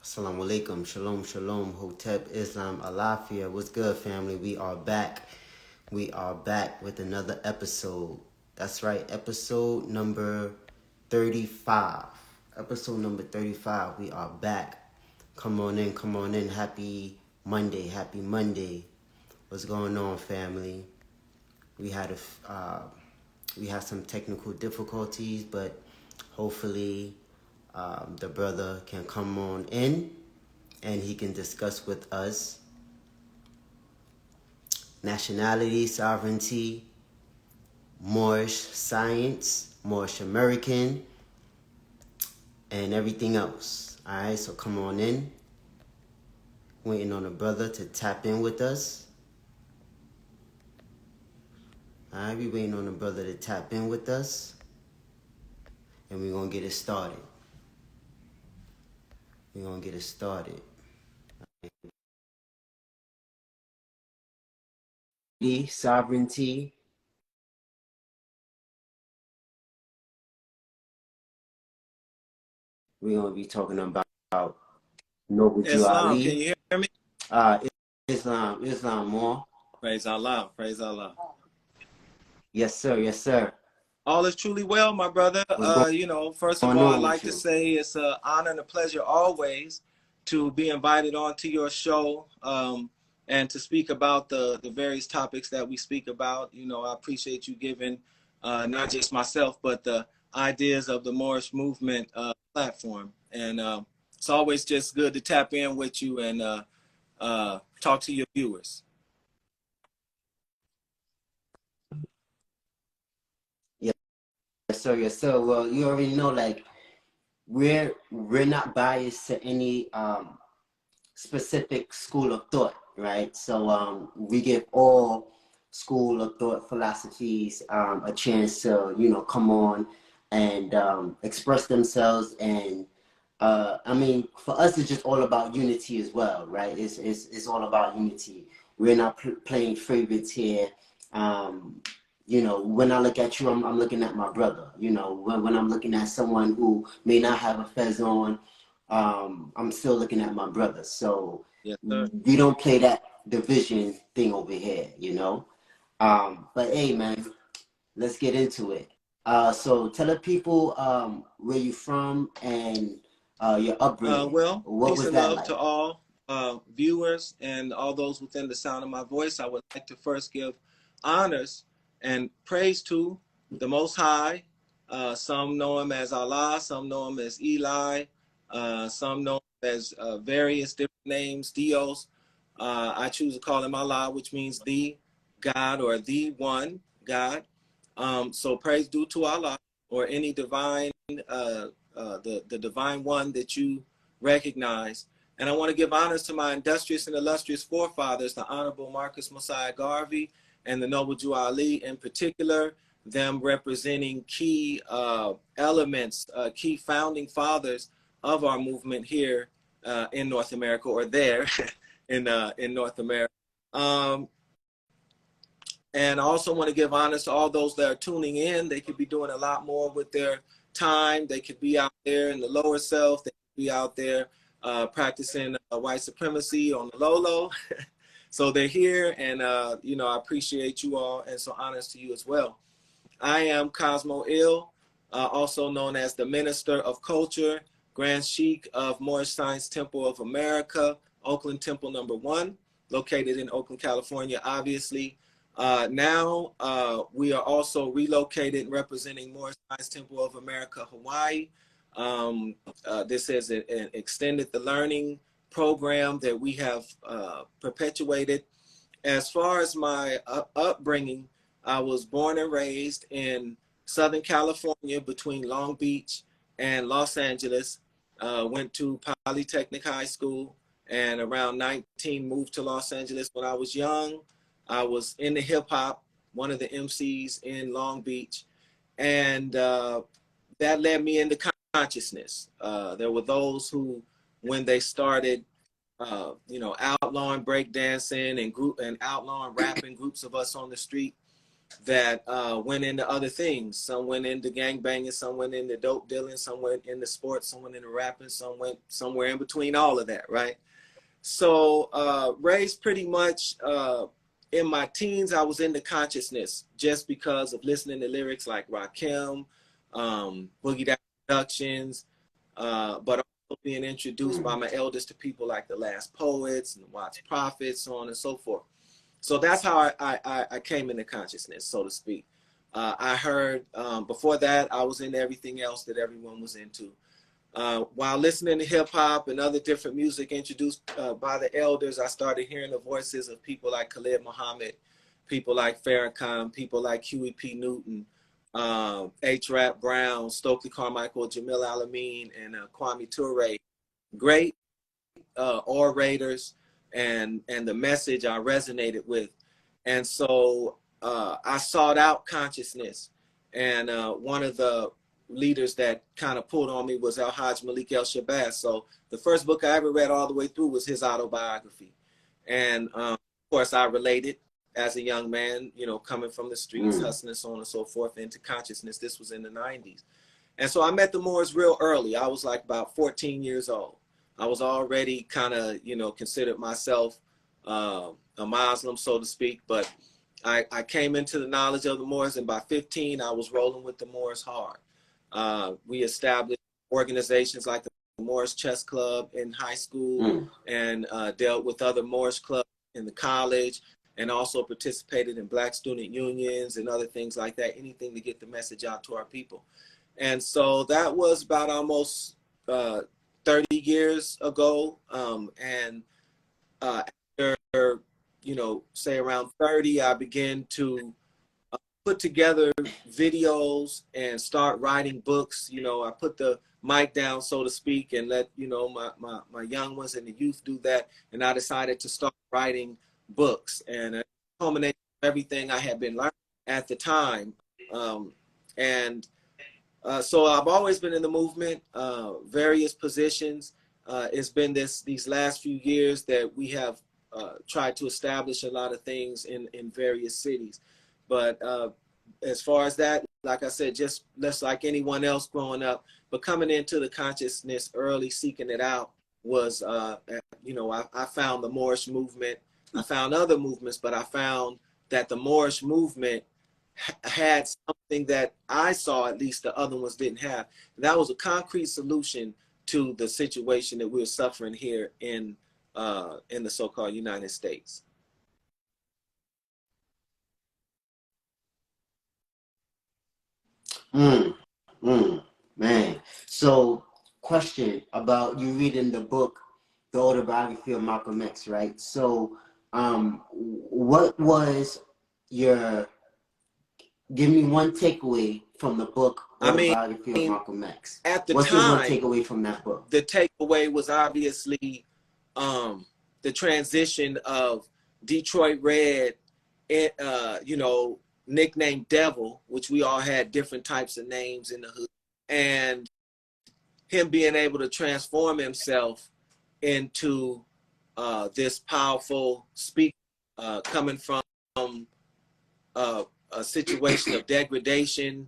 Assalamu alaikum, shalom, shalom, hotep, Islam, alafia. What's good, family? We are back. We are back with another episode. That's right, episode number 35. Episode number 35. We are back. Come on in, come on in. Happy Monday, happy Monday. What's going on, family? We had some technical difficulties, but hopefully the brother can come on in and he can discuss with us nationality, sovereignty, Moorish science, Moorish American, and everything else. All right, so come on in. Waiting on the brother to tap in with us. All right, we waiting on the brother to tap in with us, and we're gonna get it started. We're gonna get it started. Sovereignty. We're gonna be talking about Noble Jew Islam, can Ali. you hear me? Islam more. Praise Allah, praise Allah. Yes, sir. Yes, sir. All is truly well, my brother. What's going First of all, I'd on like with to you? say it's an honor and a pleasure always to be invited onto your show and to speak about the various topics that we speak about. I appreciate you giving not just myself, but the ideas of the Moorish movement platform. And it's always just good to tap in with you and talk to your viewers. Yes, sir. Yes, sir. Well, you already know, like, we're not biased to any specific school of thought, right? So we give all school of thought philosophies a chance to, come on and express themselves. And I mean, for us, it's just all about unity as well, right? It's all about unity. We're not playing favorites here. When I look at you, I'm looking at my brother. When I'm looking at someone who may not have a fez on, I'm still looking at my brother. So Yes, sir. we don't play that division thing over here, But hey, man, let's get into it. So tell the people where you from and your upbringing. What Peace was and that love like? to all viewers and all those within the sound of my voice. I would like to first give honors and praise to the Most High. Some know him as Allah, some know him as Eli, some know him as various different names, Dios. I choose to call him Allah, which means the God or the one God. So praise due to Allah or any divine the divine one that you recognize. And I want to give honors to my industrious and illustrious forefathers, the Honorable Marcus Mosiah Garvey and the Noble Jew Ali in particular, them representing key elements, key founding fathers of our movement here in North America, or there in North America. And I also want to give honors to all those that are tuning in. They could be doing a lot more with their time. They could be out there in the lower self. They could be out there practicing white supremacy on the low. So they're here, and I appreciate you all, and so honors to you as well. I am Cozmo also known as the Minister of Culture, Grand Sheik of Moorish Science Temple of America, Oakland Temple number 1, located in Oakland, California, obviously. Now we are also relocated representing Moorish Science Temple of America, Hawaii. This is an extended the learning program that we have perpetuated. As far as my upbringing, I was born and raised in Southern California between Long Beach and Los Angeles. Went to Polytechnic High School, and around 19 moved to Los Angeles. When I was young, I was into hip hop, one of the MCs in Long Beach, and that led me into consciousness. There were those who, when they started, outlawing breakdancing and outlawing rapping, groups of us on the street, that went into other things. Some went into gangbanging, some went into dope dealing, some went into sports, some went into rapping, some went somewhere in between all of that, right? So raised pretty much in my teens, I was into consciousness just because of listening to lyrics like Rakim, Boogie Down Productions, but also being introduced by my elders to people like the Last Poets and the Watts Prophets, so on and so forth. So that's how I came into consciousness, so to speak. I heard, before that, I was into everything else that everyone was into. While listening to hip hop and other different music introduced by the elders, I started hearing the voices of people like Khalid Muhammad, people like Farrakhan, people like Huey P. Newton, H. Rap Brown, Stokely Carmichael, Jamil Alameen, and Kwame Ture. Great orators, and the message I resonated with. And so I sought out consciousness. And one of the leaders that kind of pulled on me was Al-Hajj Malik El-Shabazz. So the first book I ever read all the way through was his autobiography. And of course I related as a young man, you know, coming from the streets, hustling, so on and so forth, into consciousness. This was in the 90s. And so I met the Moors real early. I was like about 14 years old. I was already kind of, you know, considered myself a Muslim, so to speak, but I came into the knowledge of the Moors, and by 15, I was rolling with the Moors hard. We established organizations like the Moorish Chess Club in high school, and dealt with other Moorish clubs in the college, and also participated in Black student unions and other things like that, anything to get the message out to our people. And so that was about almost 30 years ago. And after, you know, say around 30, I began to put together videos and start writing books. You know, I put the mic down, so to speak, and let, you know, my young ones and the youth do that. And I decided to start writing books, and a culmination of everything I had been learning at the time. So I've always been in the movement, various positions. It's been these last few years that we have tried to establish a lot of things in various cities. But as far as that, like I said, just like anyone else growing up, but coming into the consciousness early, seeking it out was, you know, I found the Moorish movement. I found other movements, but I found that the Moorish movement had something that I saw, at least the other ones didn't have. And that was a concrete solution to the situation that we're suffering here in the so-called United States. Man. So, question about you reading the book, the autobiography of Malcolm X, right? So, what was your, give me one takeaway from the book, autobiography of Malcolm X. At the What's time, your one takeaway from that book? The takeaway was obviously the transition of Detroit Red, you know, nicknamed Devil, which we all had different types of names in the hood, and him being able to transform himself into this powerful speaker, coming from a situation of degradation,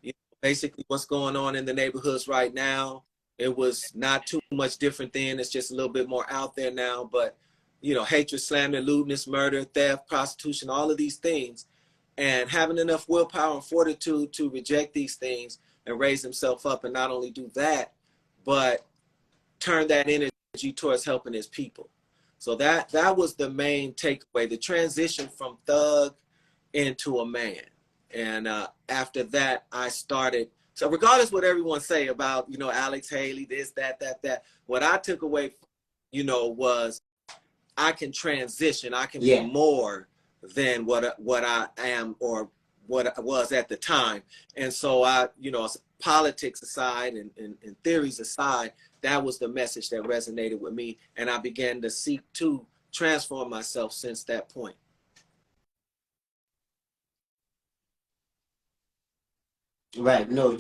you know, basically what's going on in the neighborhoods right now. It was not too much different then. It's just a little bit more out there now. But, you know, hatred, slander, lewdness, murder, theft, prostitution, all of these things. And having enough willpower and fortitude to reject these things and raise himself up, and not only do that, but turn that energy towards helping his people. So that was the main takeaway, the transition from thug into a man. And after that, I started. So regardless what everyone say about, you know, Alex Haley, this, that, what I took away, you know, was I can transition. I can be more than what I am or what I was at the time. And so I, you know, politics aside and theories aside, that was the message that resonated with me. And I began to seek to transform myself since that point. Right. No,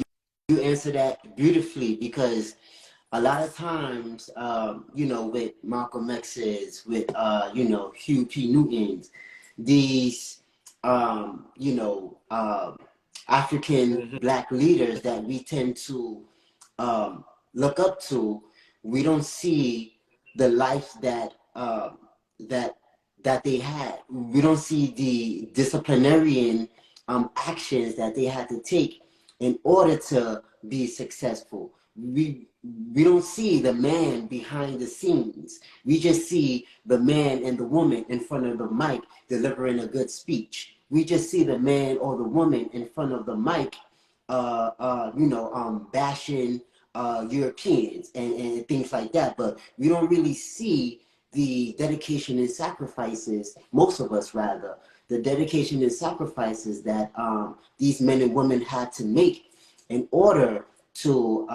you answer that beautifully, because a lot of times, you know, with Malcolm X's, with, you know, Hugh P. Newton's, these you know, African Mhm. black leaders that we tend to look up to, we don't see the life that that they had. We don't see the disciplinarian actions that they had to take in order to be successful. We don't see the man behind the scenes. We just see the man and the woman in front of the mic delivering a good speech. We just see the man or the woman in front of the mic, bashing Europeans and things like that. But we don't really see the dedication and sacrifices, most of us rather, the dedication and sacrifices that these men and women had to make in order to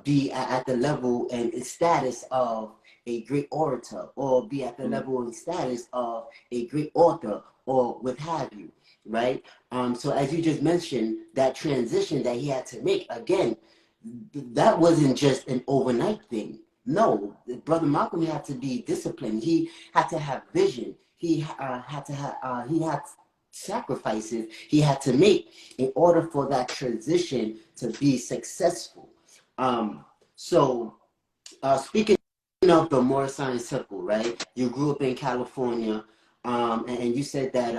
be at the level and status of a great orator, or be at the level and status of a great author, or what have you, right? So as you just mentioned, that transition that he had to make, again, that wasn't just an overnight thing. No, Brother Malcolm had to be disciplined. He had to have vision. He had sacrifices he had to make in order for that transition to be successful. So speaking of the Moorish Science Temple, right? You grew up in California, and you said that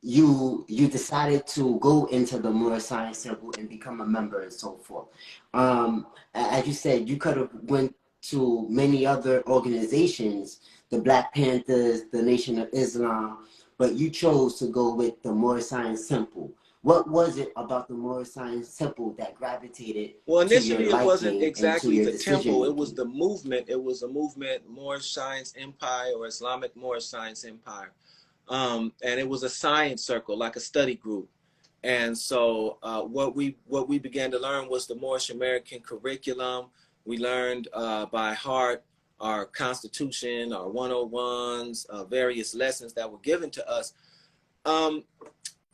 you decided to go into the Moorish Science Temple and become a member and so forth. As you said, you could have went to many other organizations, the Black Panthers, the Nation of Islam, but you chose to go with the Moorish Science Temple. What was it about the Moorish Science Temple that gravitated Well, to your initially it wasn't liking and to exactly your the decision temple, it was making? the movement. It was a movement, Moorish Science Empire, or Islamic Moorish Science Empire. And it was a science circle, like a study group. And so what we began to learn was the Moorish American curriculum. We learned by heart our Constitution, our 101s, various lessons that were given to us. Um,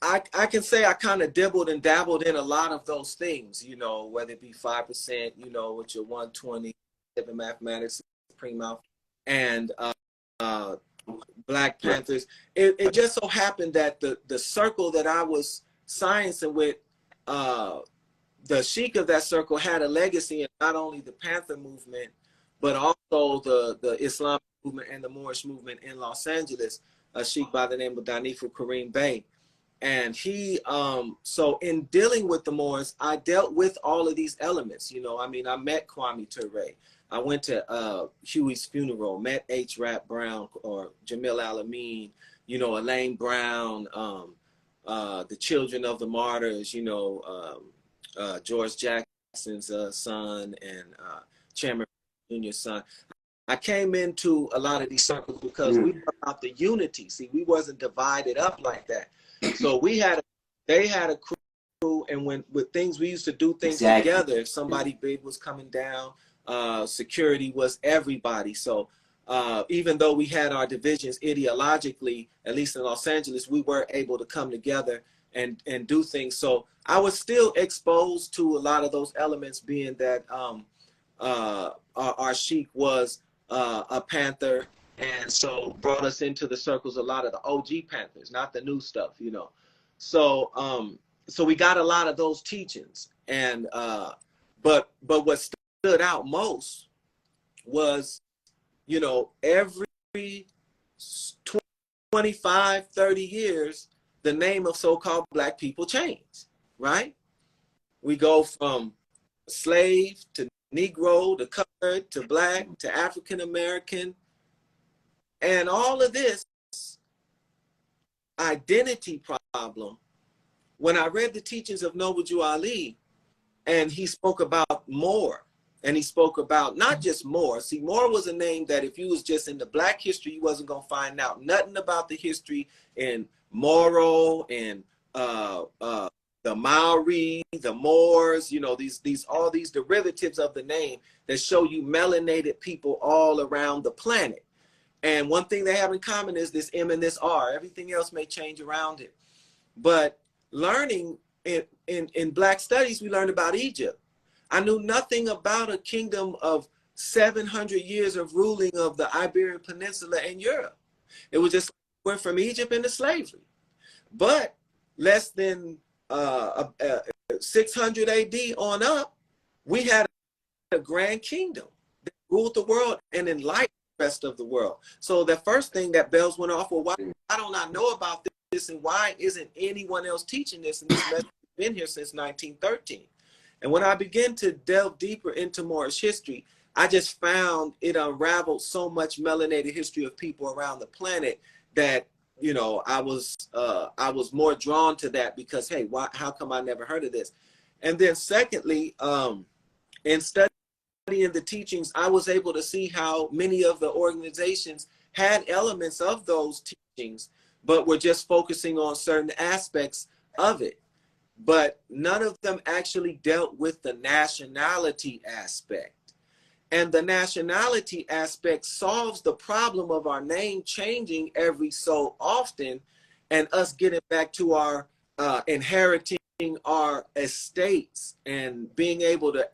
I can say I kind of dibbled and dabbled in a lot of those things, whether it be 5%, with your 120, mathematics, supreme alpha, and uh, Black Right. Panthers. It just so happened that the circle that I was sciencing with, the sheik of that circle had a legacy in not only the Panther movement, but also the Islamic movement and the Moorish movement in Los Angeles, a sheik by the name of Danifu Kareem Bey. And he, so in dealing with the Moors, I dealt with all of these elements. I met Kwame Ture. I went to Huey's funeral, met H. Rap Brown or Jamil Alameen, Elaine Brown, the Children of the Martyrs, George Jackson's son, and Chairman Jr.'s son. I came into a lot of these circles because we were about the unity. See, we wasn't divided up like that. So they had a crew, and when with things, we used to do things Exactly. together. If somebody big was coming down, security was everybody. So even though we had our divisions ideologically, at least in Los Angeles, we were able to come together and do things. So I was still exposed to a lot of those elements, being that our sheik was a Panther, and so brought us into the circles a lot of the OG Panthers, not the new stuff. So we got a lot of those teachings, and but what stood out most was, every 25, 30 years, the name of so-called Black people changed, right? We go from slave to Negro to colored to Black to African American, and all of this identity problem. When I read the teachings of Noble Jew Ali, and he spoke about Moor, and he spoke about not just Moor. See, Moor was a name that if you was just in the Black history, you wasn't gonna find out nothing about the history in Moro and the Maori, the Moors, these all these derivatives of the name that show you melanated people all around the planet. And one thing they have in common is this M and this R. Everything else may change around it. But learning in Black studies, we learned about Egypt. I knew nothing about a kingdom of 700 years of ruling of the Iberian Peninsula and Europe. It was just went from Egypt into slavery. But less than 600 AD on up, we had a grand kingdom that ruled the world and enlightened the rest of the world. So the first thing that bells went off, well, why don't I know about this, and why isn't anyone else teaching this? And this message has been here since 1913. And when I began to delve deeper into Moorish history, I just found it unraveled so much melanated history of people around the planet that, you know, I was more drawn to that because, hey, how come I never heard of this? And then secondly, in studying the teachings, I was able to see how many of the organizations had elements of those teachings, but were just focusing on certain aspects of it. But none of them actually dealt with the nationality aspect. And the nationality aspect solves the problem of our name changing every so often and us getting back to our inheriting our estates and being able to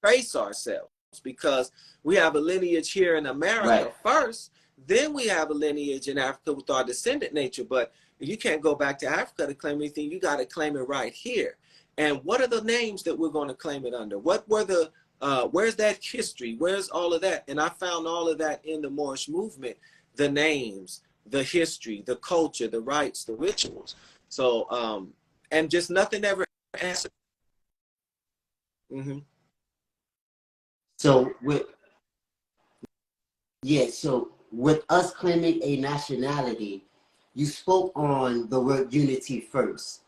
trace ourselves, because we have a lineage here in America first, then we have a lineage in Africa with our descendant nature. But you can't go back to Africa to claim anything. You got to claim it right here. And what are the names that we're going to claim it under? What were the where's that history? Where's all of that? And I found all of that in the Moorish movement, the names, the history, the culture, the rites, the rituals. So, and just nothing ever answered. Mm-hmm. So so with us claiming a nationality, you spoke on the word unity first.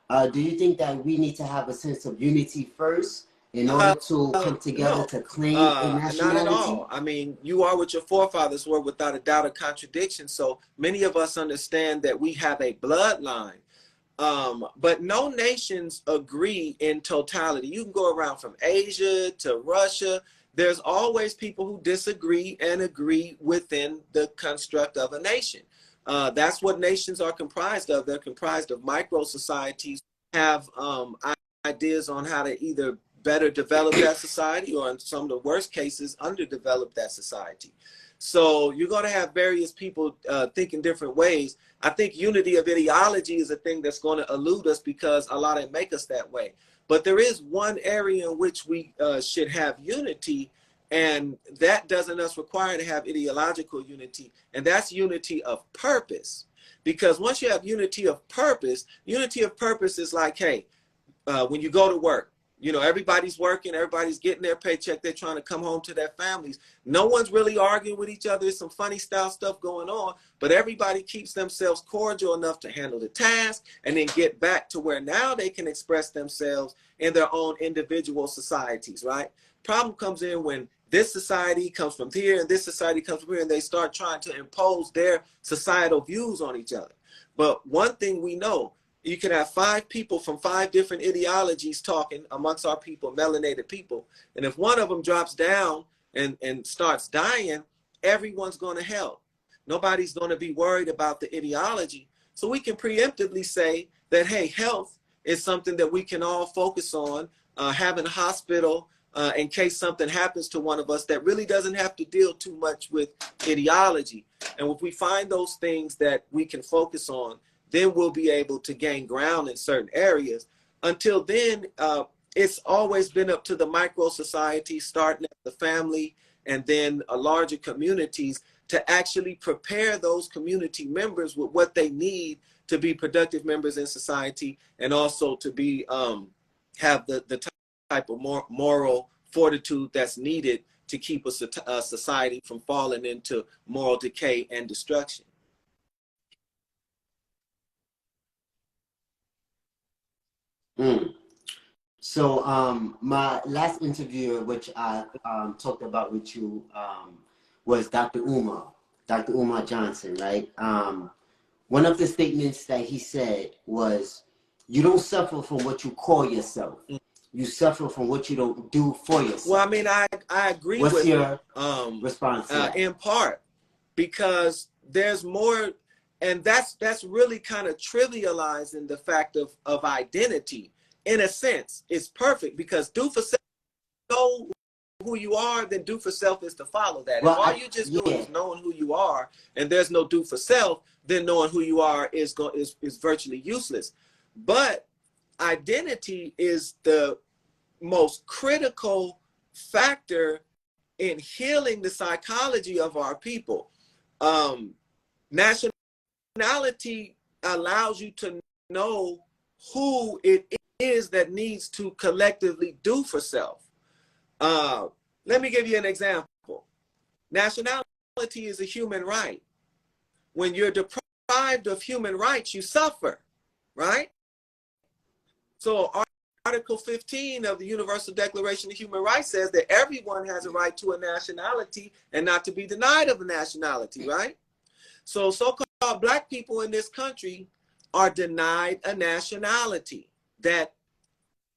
Do you think that we need to have a sense of unity first in order to come together No, to claim a nationality? not at all. I mean, you are what your forefathers were without a doubt of contradiction. So many of us understand that we have a bloodline. But no nations agree in totality. You can go around from Asia to Russia. There's always people who disagree and agree within the construct of a nation. That's what nations are comprised of. They're comprised of micro societies, have ideas on how to either better develop that society, or in some of the worst cases, underdevelop that society. So you're going to have various people think in different ways. I think unity of ideology is a thing that's going to elude us because a lot of it make us that way. But there is one area in which we should have unity, and that doesn't us require to have ideological unity, and that's unity of purpose. Because once you have unity of purpose is like, hey, when you go to work, you know, everybody's working, everybody's getting their paycheck, they're trying to come home to their families. No one's really arguing with each other. There's some funny style stuff going on, but everybody keeps themselves cordial enough to handle the task and then get back to where now they can express themselves in their own individual societies, right? Problem comes in when this society comes from here and this society comes from here, and they start trying to impose their societal views on each other. But one thing we know, you can have 5 people from 5 different ideologies talking amongst our people, melanated people. And if one of them drops down and starts dying, everyone's going to help. Nobody's going to be worried about the ideology. So we can preemptively say that, hey, health is something that we can all focus on, having a hospital in case something happens to one of us that really doesn't have to deal too much with ideology. And if we find those things that we can focus on, then we'll be able to gain ground in certain areas. Until then, it's always been up to the micro society, starting at the family and then larger communities, to actually prepare those community members with what they need to be productive members in society, and also to be have the type of moral fortitude that's needed to keep a society from falling into moral decay and destruction. So my last interviewer, which I talked about with you, was Dr. Umar Johnson, right? One of the statements that he said was, you don't suffer from what you call yourself. You suffer from what you don't do for yourself. Well, I mean, I agree with What's your response to that? In part, because there's more, and that's really kind of trivializing the fact of identity. In a sense, it's perfect, because do for self, no who you are, then do for self is to follow that. Well, if all you're just doing yeah. is knowing who you are, and there's no do for self, then knowing who you are is virtually useless. But identity is the most critical factor in healing the psychology of our people. Nationality allows you to know who it is that needs to collectively do for self. Let me give you an example. Nationality is a human right. When you're deprived of human rights, you suffer, right? So Article 15 of the Universal Declaration of Human Rights says that everyone has a right to a nationality and not to be denied of a nationality, right? So so-called Black people in this country are denied a nationality that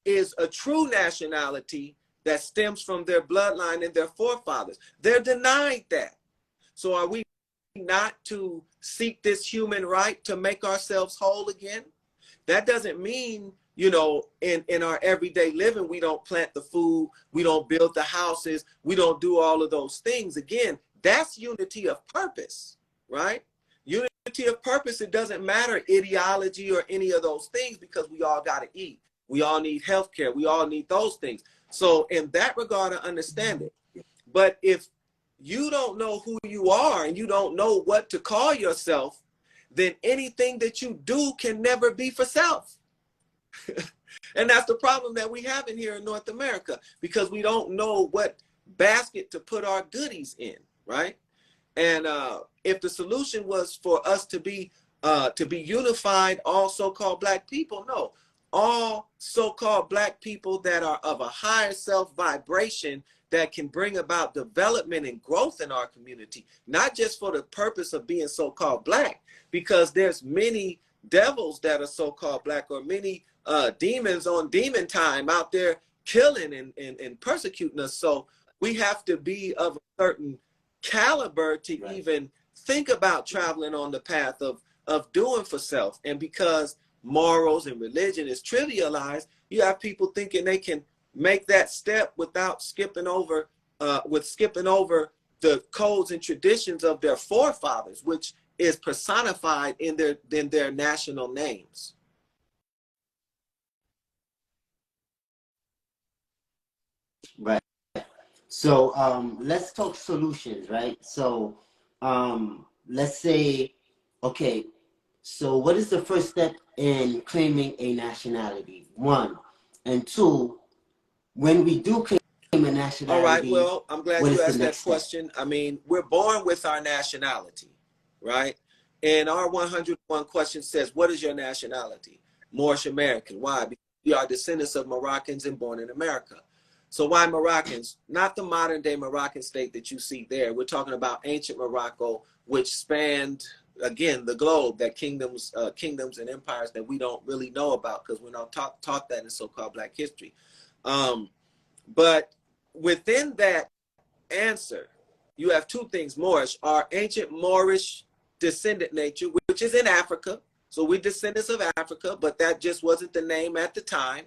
is a true nationality that stems from their bloodline and their forefathers. They're denied that. So are we not to seek this human right to make ourselves whole again? That doesn't mean, you know, in our everyday living, we don't plant the food, we don't build the houses, we don't do all of those things. Again, that's unity of purpose, right? Unity of purpose, it doesn't matter ideology or any of those things, because we all got to eat. We all need health care. We all need those things. So in that regard, I understand it. But if you don't know who you are and you don't know what to call yourself, then anything that you do can never be for self. And that's the problem that we have in here in North America, because we don't know what basket to put our goodies in, right? And if the solution was for us to be unified, all so-called Black people, no. All so-called Black people that are of a higher self vibration that can bring about development and growth in our community, not just for the purpose of being so-called Black, because there's many devils that are so-called Black, or many demons on demon time out there killing and persecuting us. So we have to be of a certain caliber to even think about traveling on the path of doing for self. And because morals and religion is trivialized, you have people thinking they can make that step without skipping over the codes and traditions of their forefathers, which is personified in their national names. Right. So let's talk solutions, right? So let's say, okay, so what is the first step in claiming a nationality? One. And two, when we do claim a nationality, all right, well, I'm glad you asked that question. Step? I mean, we're born with our nationality, right? And our 101 question says, what is your nationality? Moorish American. Why? Because we are descendants of Moroccans and born in America. So why Moroccans? Not the modern day Moroccan state that you see there. We're talking about ancient Morocco, which spanned, again, the globe, that kingdoms and empires that we don't really know about, because we're not taught that in so-called Black history. But within that answer, you have two things. Moorish, our ancient Moorish descendant nature, which is in Africa. So we're descendants of Africa, but that just wasn't the name at the time.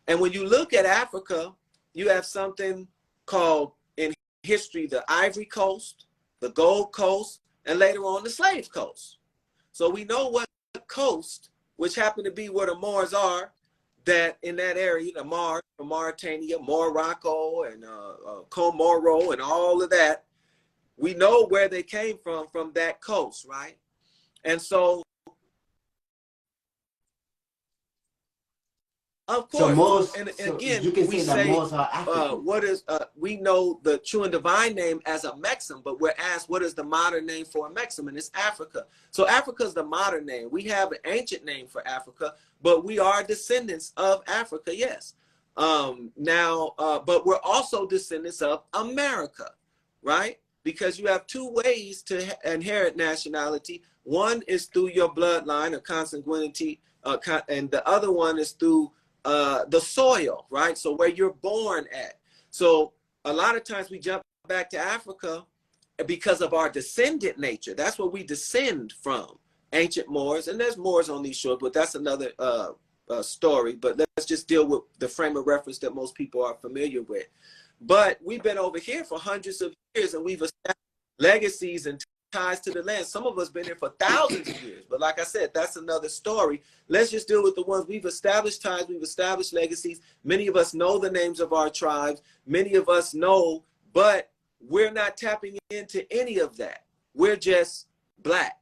And when you look at Africa, you have something called in history the Ivory Coast, the Gold Coast, and later on the Slave Coast. So we know what coast, which happened to be where the Moors are, that in that area, the Moor, Mauritania, Morocco, and Comoro, and all of that, we know where they came from that coast, right? And so, of course, so Moors, and so again, you can we say that say, Moors are African. what is, we know the true and divine name as a Mexim, but we're asked, what is the modern name for a Mexim? And it's Africa. So Africa is the modern name. We have an ancient name for Africa, but we are descendants of Africa, yes. But we're also descendants of America, right? Because you have two ways to inherit nationality. One is through your bloodline or consanguinity, and the other one is through the soil, right? So where you're born at. So a lot of times we jump back to Africa because of our descendant nature. That's where we descend from, ancient Moors, and there's Moors on these shores, but that's another story. But let's just deal with the frame of reference that most people are familiar with. But we've been over here for hundreds of years, and we've established legacies and ties to the land. Some of us been here for thousands of years. But like I said, that's another story. Let's just deal with the ones we've established ties, we've established legacies. Many of us know the names of our tribes. Many of us know, but we're not tapping into any of that. We're just black,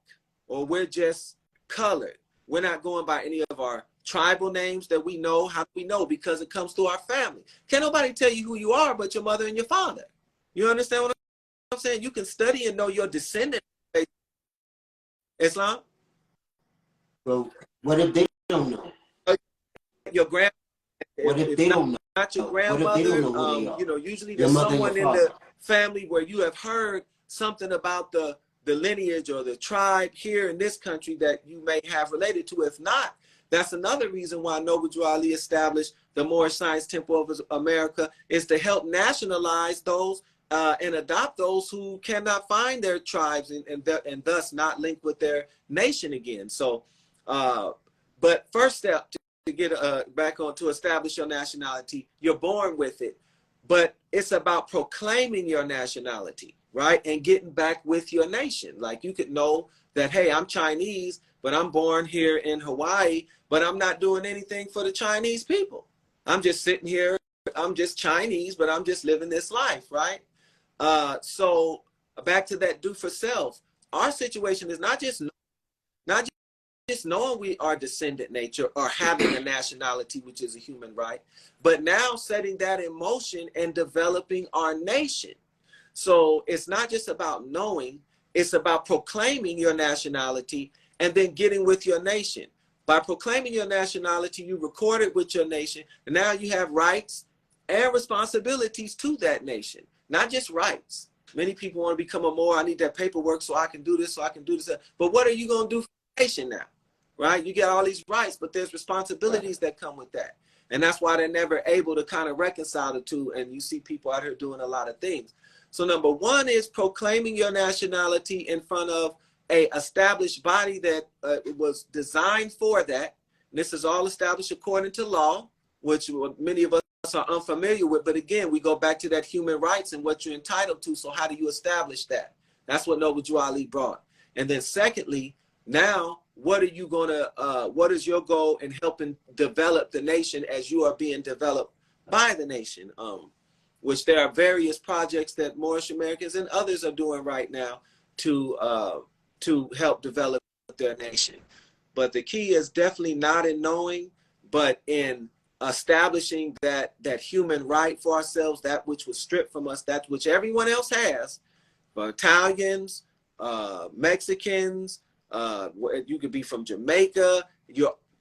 or we're just colored. We're not going by any of our tribal names that we know. How do we know? Because it comes through our family. Can't nobody tell you who you are but your mother and your father. You understand what I'm saying? You can study and know your descendant. Islam? Well, what if they don't know? Your grand. What if they don't know? Not your grandmother. What if they don't know who they are? You know, usually there's someone in the family where you have heard something about the lineage or the tribe here in this country that you may have related to. If not, that's another reason why Noble Drew Ali established the Moorish Science Temple of America, is to help nationalize those and adopt those who cannot find their tribes and thus not link with their nation again. So, but first step to get back on to establish your nationality, you're born with it, but it's about proclaiming your nationality, right? And getting back with your nation. Like you could know that, hey, I'm Chinese, but I'm born here in Hawaii, but I'm not doing anything for the Chinese people. I'm just sitting here. I'm just Chinese, but I'm just living this life, right? So back to that do for self. Our situation is not just knowing we are descendant nature or having a nationality, which is a human right, but now setting that in motion and developing our nation. So it's not just about knowing, it's about proclaiming your nationality and then getting with your nation. By proclaiming your nationality, you record it with your nation, and now you have rights and responsibilities to that nation, not just rights. Many people want to become a Moor. I need that paperwork so I can do this, so I can do this. But what are you going to do for the nation now, right? You get all these rights, but there's responsibilities that come with that. And that's why they're never able to kind of reconcile the two, and you see people out here doing a lot of things. So number one is proclaiming your nationality in front of a established body that was designed for that. And this is all established according to law, which many of us are unfamiliar with. But again, we go back to that human rights and what you're entitled to. So how do you establish that? That's what Noble Drew Ali brought. And then secondly, now what are you gonna, what is your goal in helping develop the nation as you are being developed by the nation? Which there are various projects that Moorish Americans and others are doing right now to help develop their nation. But the key is definitely not in knowing, but in establishing that human right for ourselves, that which was stripped from us, that which everyone else has. For Italians, Mexicans, you could be from Jamaica.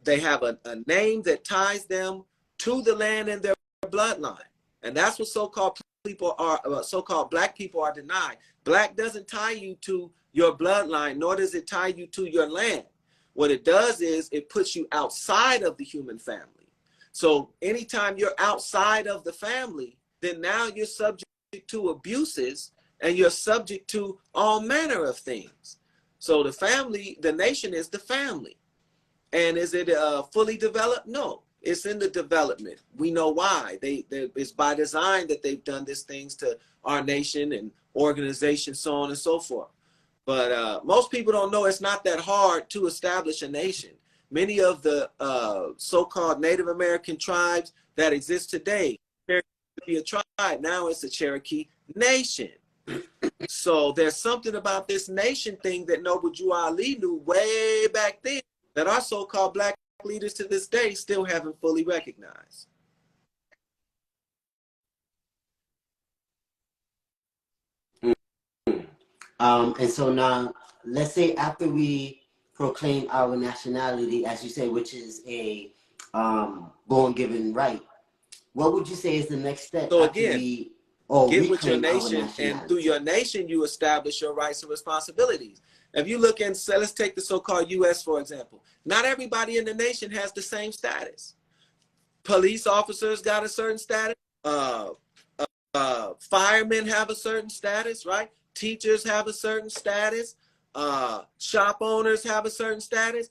They have a name that ties them to the land and their bloodline. And that's what so-called people are, so-called black people are denied. Black doesn't tie you to your bloodline, nor does it tie you to your land. What it does is it puts you outside of the human family. So anytime you're outside of the family, then now you're subject to abuses and you're subject to all manner of things. So the family, the nation is the family. And is it fully developed? No. It's in the development. We know why. It's by design that they've done these things to our nation and organizations, so on and so forth. But most people don't know it's not that hard to establish a nation. Many of the so-called Native American tribes that exist today, Cherokee used to be a tribe. Now it's a Cherokee nation. So there's something about this nation thing that Noble Drew Ali knew way back then that our so-called black leaders to this day still haven't fully recognized. And so now, let's say after we proclaim our nationality, as you say, which is a born-given right, what would you say is the next step? So again, get with your nation, and through your nation, you establish your rights and responsibilities. If you look and say, let's take the so-called U.S., for example. Not everybody in the nation has the same status. Police officers got a certain status. Firemen have a certain status, right? Teachers have a certain status. Shop owners have a certain status.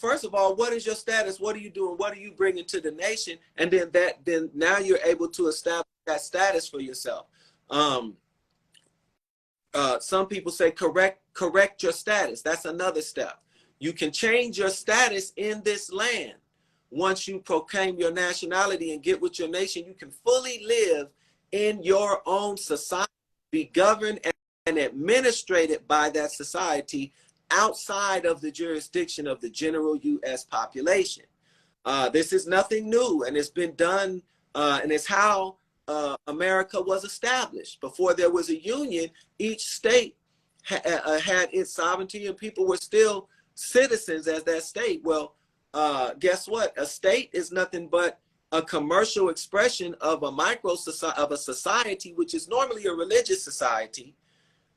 First of all, what is your status? What are you doing? What are you bringing to the nation? And then now you're able to establish that status for yourself. Some people say correct your status. That's another step. You can change your status in this land. Once you proclaim your nationality and get with your nation, you can fully live in your own society, be governed and administrated by that society outside of the jurisdiction of the general U.S. population. This is nothing new, and it's been done, and it's how America was established. Before there was a union, each state had its sovereignty, and people were still citizens as that state. Well, guess what? A state is nothing but a commercial expression of a society, which is normally a religious society.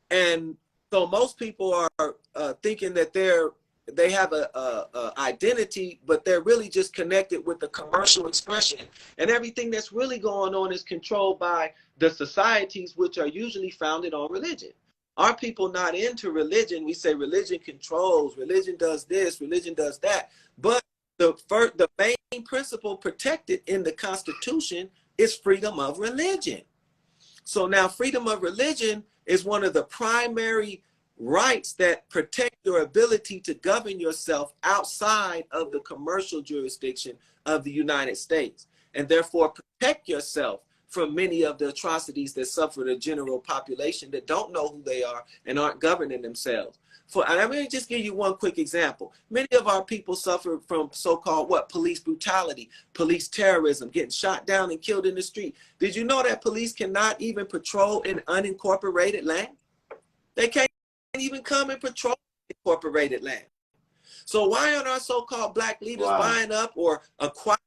And so most people are thinking that they have a identity, but they're really just connected with the commercial expression. And everything that's really going on is controlled by the societies, which are usually founded on religion. Our people not into religion. We say religion controls, religion does this, religion does that. But the main principle protected in the Constitution is freedom of religion. So now freedom of religion is one of the primary rights that protect your ability to govern yourself outside of the commercial jurisdiction of the United States, and therefore protect yourself from many of the atrocities that suffer the general population that don't know who they are and aren't governing themselves. And I'm going to just give you one quick example. Many of our people suffer from so-called police brutality, police terrorism, getting shot down and killed in the street. Did you know that police cannot even patrol in unincorporated land? They can't even come and patrol incorporated land. So why aren't our so-called black leaders buying up or acquiring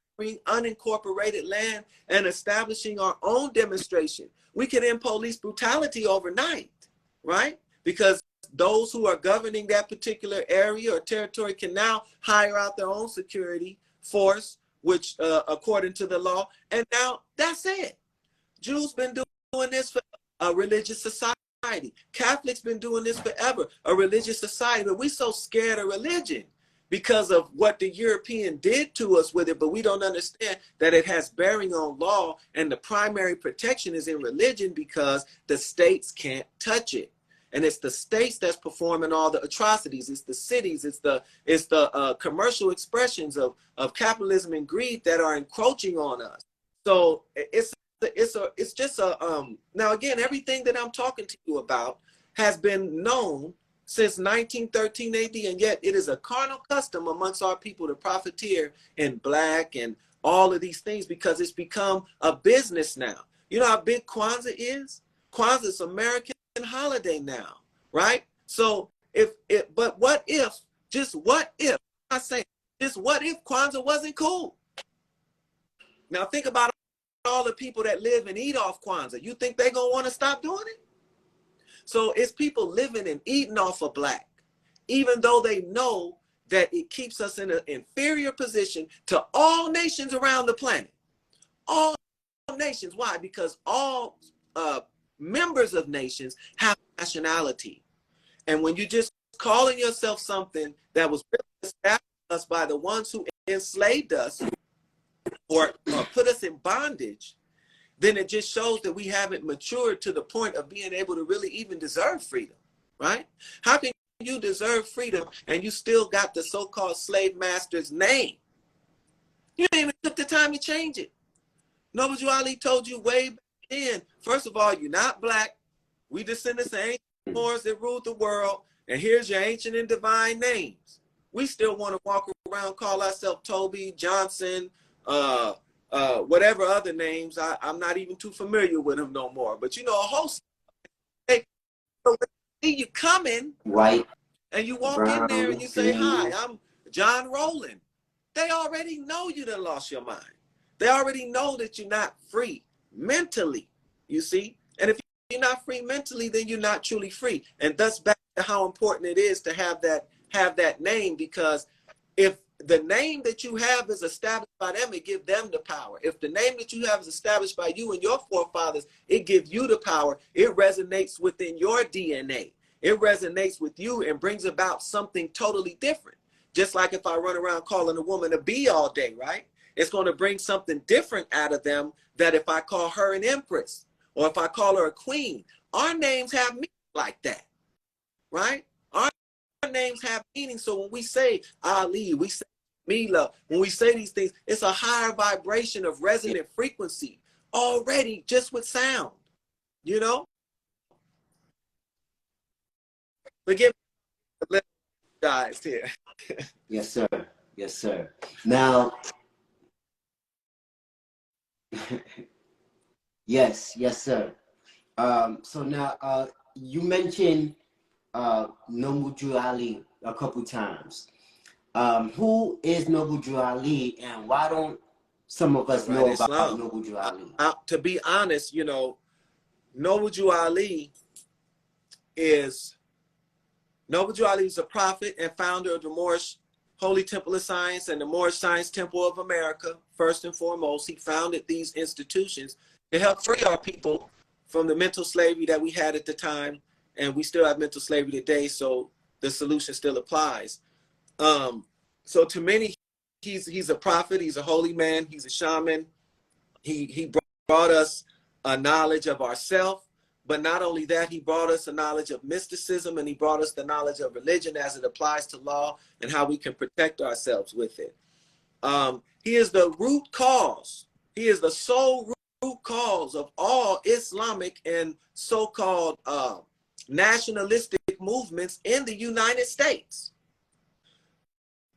unincorporated land and establishing our own demonstration? We could end police brutality overnight, right? Because those who are governing that particular area or territory can now hire out their own security force, which according to the law, and now that's it. Jews been doing this for a religious society. Catholics been doing this forever, a religious society, but we so scared of religion because of what the European did to us with it, but we don't understand that it has bearing on law, and the primary protection is in religion because the states can't touch it. And it's the states that's performing all the atrocities. It's the cities, it's the commercial expressions of capitalism and greed that are encroaching on us. So it's just now again, everything that I'm talking to you about has been known since 1913 AD, and yet it is a carnal custom amongst our people to profiteer in black and all of these things because it's become a business now. You know how big Kwanzaa is? Kwanzaa is American holiday now, right? So but what if, just what if, I'm not saying, just what if Kwanzaa wasn't cool? Now think about all the people that live and eat off Kwanzaa. You think they're gonna want to stop doing it? So it's people living and eating off of black, even though they know that it keeps us in an inferior position to all nations around the planet. All nations. Why? Because all members of nations have nationality. And when you just calling yourself something that was established us by the ones who enslaved us or put us in bondage, then it just shows that we haven't matured to the point of being able to really even deserve freedom, right? How can you deserve freedom and you still got the so-called slave master's name? You didn't even took the time to change it. Noble Ali told you way back then, first of all, you're not black. We descendants of ancient Moors that ruled the world, and here's your ancient and divine names. We still want to walk around, call ourselves Toby, Johnson, whatever other names. I'm not even too familiar with them no more. But you know, a host, hey, so see you coming, White, and you walk brown, in there and you say, "Hi, I'm John Rowland." They already know you done lost your mind. They already know that you're not free mentally, you see. And if you're not free mentally, then you're not truly free. And thus back to how important it is to have that name, because if the name that you have is established by them, it gives them the power. If the name that you have is established by you and your forefathers, it gives you the power. It resonates within your DNA. It resonates with you and brings about something totally different. Just like if I run around calling a woman a bee all day, right? it's going to bring something different out of them that if I call her an empress or if I call her a queen, our names have meaning like that, right? Our names have meaning. So when we say Ali, we say Mila, when we say these things, it's a higher vibration of resonant frequency already just with sound, you know? Forgive me, guys here. Yes, sir. Yes, sir. Now, yes, yes, sir. So now, you mentioned Noble Drew Ali a couple times. Who is Noble Drew Ali, and why don't some of us know about Islam. Noble Drew Ali? To be honest, you know, Noble Drew Ali is a prophet and founder of the Moorish Holy Temple of Science and the Moorish Science Temple of America. First and foremost, he founded these institutions to help free our people from the mental slavery that we had at the time, and we still have mental slavery today, so the solution still applies. So to many, he's a prophet, he's a holy man, he's a shaman. He brought us a knowledge of ourself, but not only that, he brought us a knowledge of mysticism, and he brought us the knowledge of religion as it applies to law and how we can protect ourselves with it. He is the root cause. He is the sole root cause of all Islamic and so-called nationalistic movements in the United States.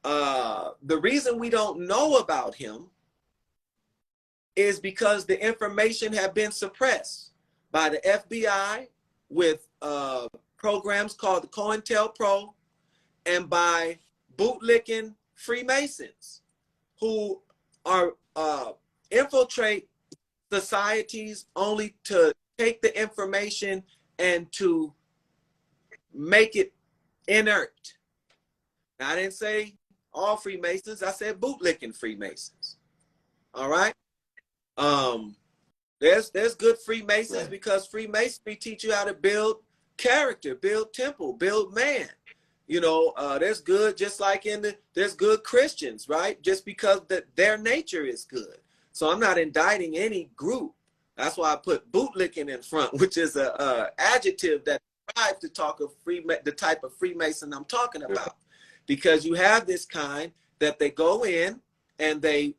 The reason we don't know about him is because the information had been suppressed by the FBI with programs called the COINTELPRO and by bootlicking Freemasons who are infiltrate societies only to take the information and to make it inert. Now, I didn't say all Freemasons, I said bootlicking Freemasons. All right. There's good Freemasons because Freemasonry teach you how to build character, build temple, build man. You know, there's good, just like there's good Christians, right? Just because their nature is good. So I'm not indicting any group. That's why I put bootlicking in front, which is a adjective that describes to talk of the type of Freemason I'm talking about. Because you have this kind that they go in and they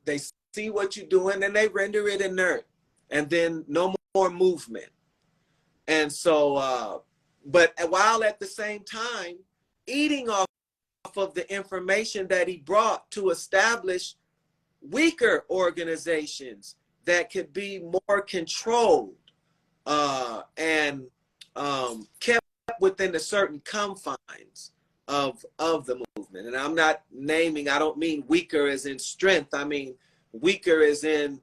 see what you're doing and they render it inert, and then no more movement. And so, but while at the same time eating off of the information that he brought to establish weaker organizations that could be more controlled and kept within the certain confines of the movement. And I'm not naming, I don't mean weaker as in strength. I mean weaker as in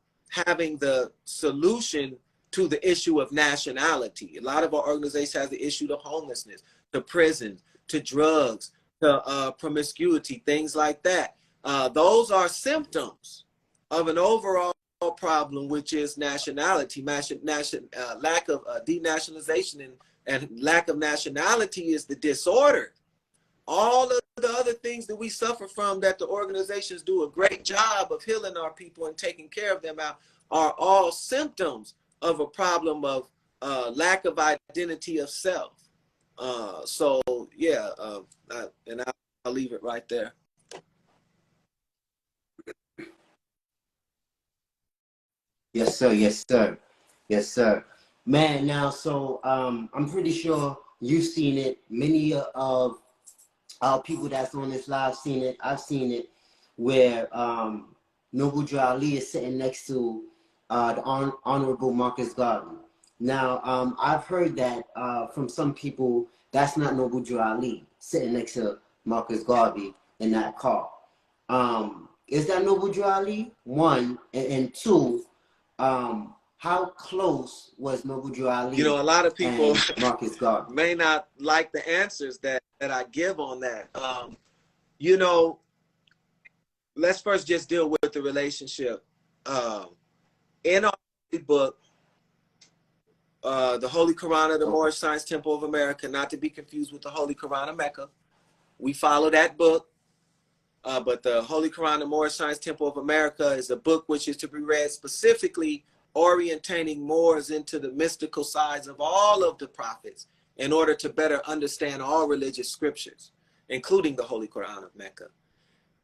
having the solution to the issue of nationality. A lot of our organizations have the issue to homelessness, to prison, to drugs, to promiscuity, things like that. Those are symptoms of an overall problem, which is nationality. Lack of denationalization and lack of nationality is the disorder. All of the other things that we suffer from that the organizations do a great job of healing our people and taking care of them out are all symptoms of a problem of lack of identity of self. So yeah, and I'll leave it right there. Yes, sir. Yes, sir. Yes, sir. Man, now, so I'm pretty sure you've seen it. Many of our people that's on this live seen it. I've seen it where Noble Drew Ali is sitting next to the Honorable Marcus Garvey. Now, I've heard that from some people that's not Noble Drew Ali sitting next to Marcus Garvey in that car. Is that Noble Drew Ali? One, and two, how close was Noble Drew Ali? You know, a lot of people Marcus Garvey may not like the answers that I give on that. You know, let's first just deal with the relationship. In our book, the Holy Quran of the Moorish Science Temple of America, not to be confused with the Holy Quran of Mecca, we follow that book. But the Holy Quran, the Moorish Science Temple of America, is a book which is to be read specifically orientating Moors into the mystical sides of all of the prophets in order to better understand all religious scriptures, including the Holy Quran of Mecca.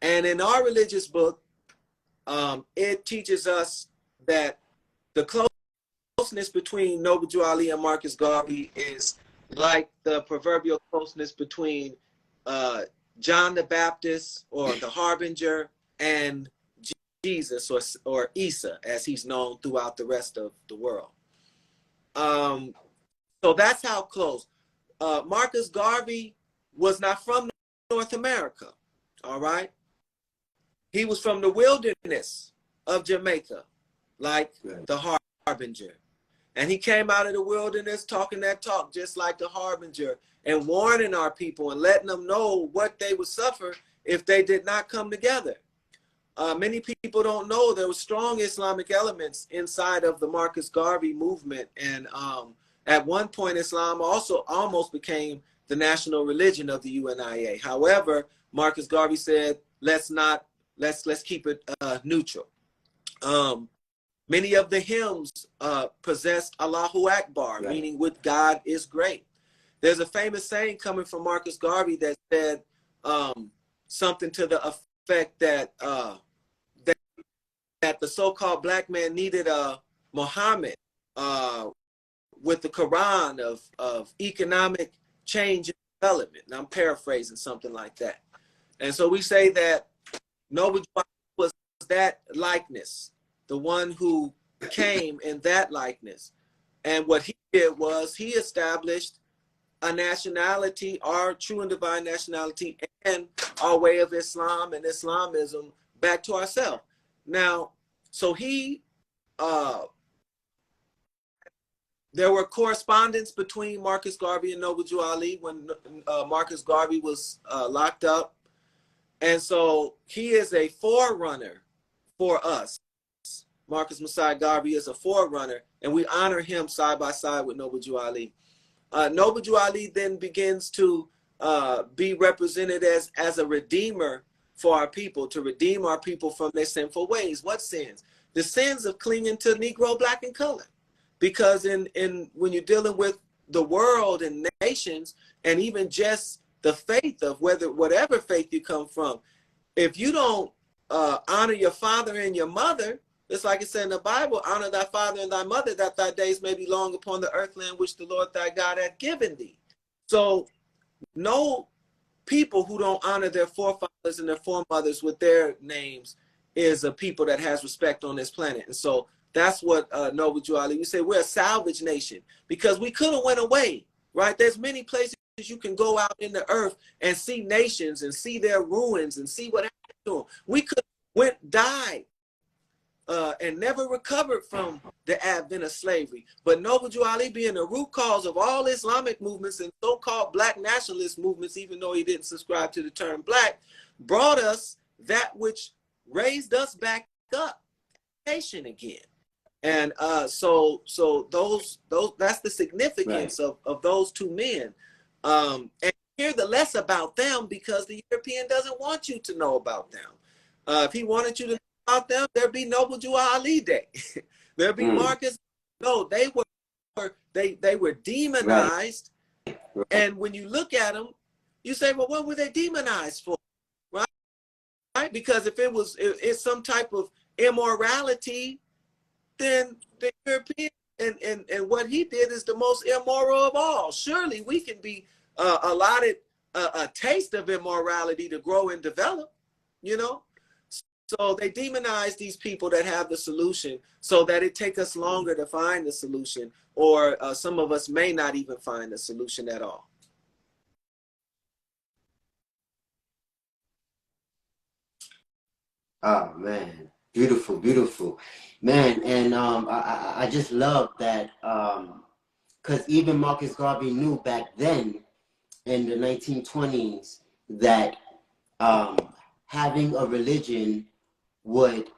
And in our religious book, it teaches us that the closeness between Noble Jew Ali and Marcus Garvey is like the proverbial closeness between John the Baptist or the Harbinger and Jesus or Isa, as he's known throughout the rest of the world. So that's how close. Marcus Garvey was not from North America, all right? He was from the wilderness of Jamaica, like the Harbinger. And he came out of the wilderness talking that talk just like the Harbinger and warning our people and letting them know what they would suffer if they did not come together. Many people don't know there were strong Islamic elements inside of the Marcus Garvey movement. And at one point, Islam also almost became the national religion of the UNIA. However, Marcus Garvey said, let's keep it neutral. Many of the hymns possessed Allahu Akbar, meaning with God is great. There's a famous saying coming from Marcus Garvey that said something to the effect that that the so-called black man needed Muhammad with the Quran of economic change and development. And I'm paraphrasing something like that. And so we say that Noble was that likeness, the one who came in that likeness. And what he did was he established a nationality, our true and divine nationality, and our way of Islam and Islamism back to ourselves. Now, so there were correspondence between Marcus Garvey and Noble Jew Ali when Marcus Garvey was locked up. And so he is a forerunner for us. Marcus Messiah Garvey is a forerunner, and we honor him side by side with Noble Jew Ali. Noble Jew Ali then begins to be represented as a redeemer for our people, to redeem our people from their sinful ways. What sins? The sins of clinging to Negro, black, and color. Because when you're dealing with the world and nations, and even just the faith of whatever faith you come from, if you don't honor your father and your mother, it's like it said in the Bible, honor thy father and thy mother, that thy days may be long upon the earth land which the Lord thy God hath given thee. So no people who don't honor their forefathers and their foremothers with their names is a people that has respect on this planet. And so that's what Noble Jew Ali, we say we're a salvage nation because we could have went away, right? There's many places you can go out in the earth and see nations and see their ruins and see what happened to them. We could died and never recovered from the advent of slavery. But Noble Jew Ali, being the root cause of all Islamic movements and so-called black nationalist movements, even though he didn't subscribe to the term black, brought us that which raised us back up, nation again. And so that's the significance of those two men. And hear the less about them because the European doesn't want you to know about them. If he wanted you to know about them, there'd be Noble Jew Ali Day. There'd be Marcus. No, they were demonized. Right. And when you look at them, you say, well, what were they demonized for? Right? Because if it's some type of immorality, then the European and what he did is the most immoral of all. Surely we can be allotted a taste of immorality to grow and develop, you know? So they demonize these people that have the solution so that it takes us longer to find the solution, or some of us may not even find the solution at all. Oh, man. Beautiful, beautiful. Man, and I just love that because even Marcus Garvey knew back then in the 1920s that having a religion would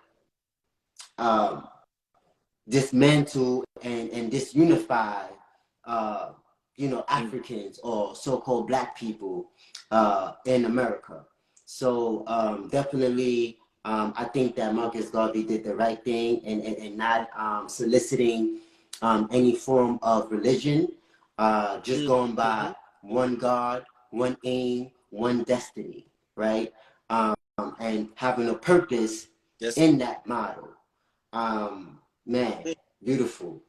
dismantle and disunify, Africans or so-called black people in America. So definitely, I think that Marcus Garvey did the right thing and not soliciting any form of religion, just going by one God, one aim, one destiny, right? And having a purpose in that model. Man, beautiful.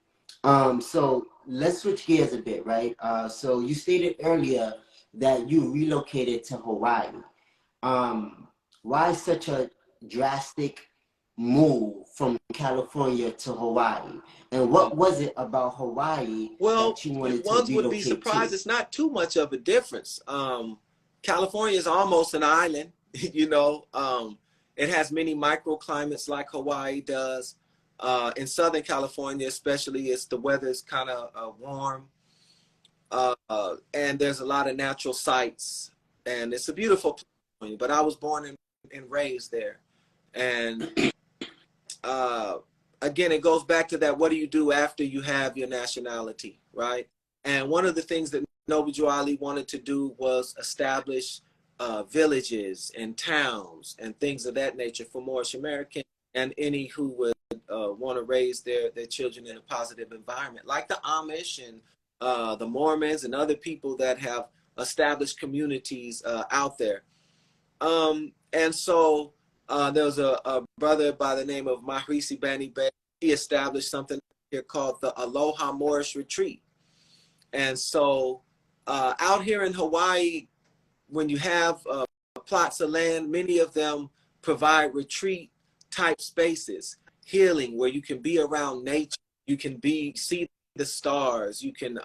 So let's switch gears a bit, right? So you stated earlier that you relocated to Hawaii. Um, why such a drastic move from California to Hawaii? And what was it about Hawaii Well, that you wanted to ones would be relocate surprised. to? It's not too much of a difference. California is almost an island, you know. It has many microclimates like Hawaii does. In Southern California, especially, the weather is kind of warm, and there's a lot of natural sights, and it's a beautiful place. But I was born and raised there, and uh, again, it goes back to that: what do you do after you have your nationality, right? And one of the things that Noble Ali wanted to do was establish villages and towns and things of that nature for Moorish American and any who would want to raise their children in a positive environment, like the Amish and the Mormons and other people that have established communities out there. And so there was a brother by the name of Mahrisi Bani Bey. He established something here called the Aloha Moorish Retreat. And so out here in Hawaii, when you have plots of land, many of them provide retreat type spaces, healing, where you can be around nature, you can see the stars, you can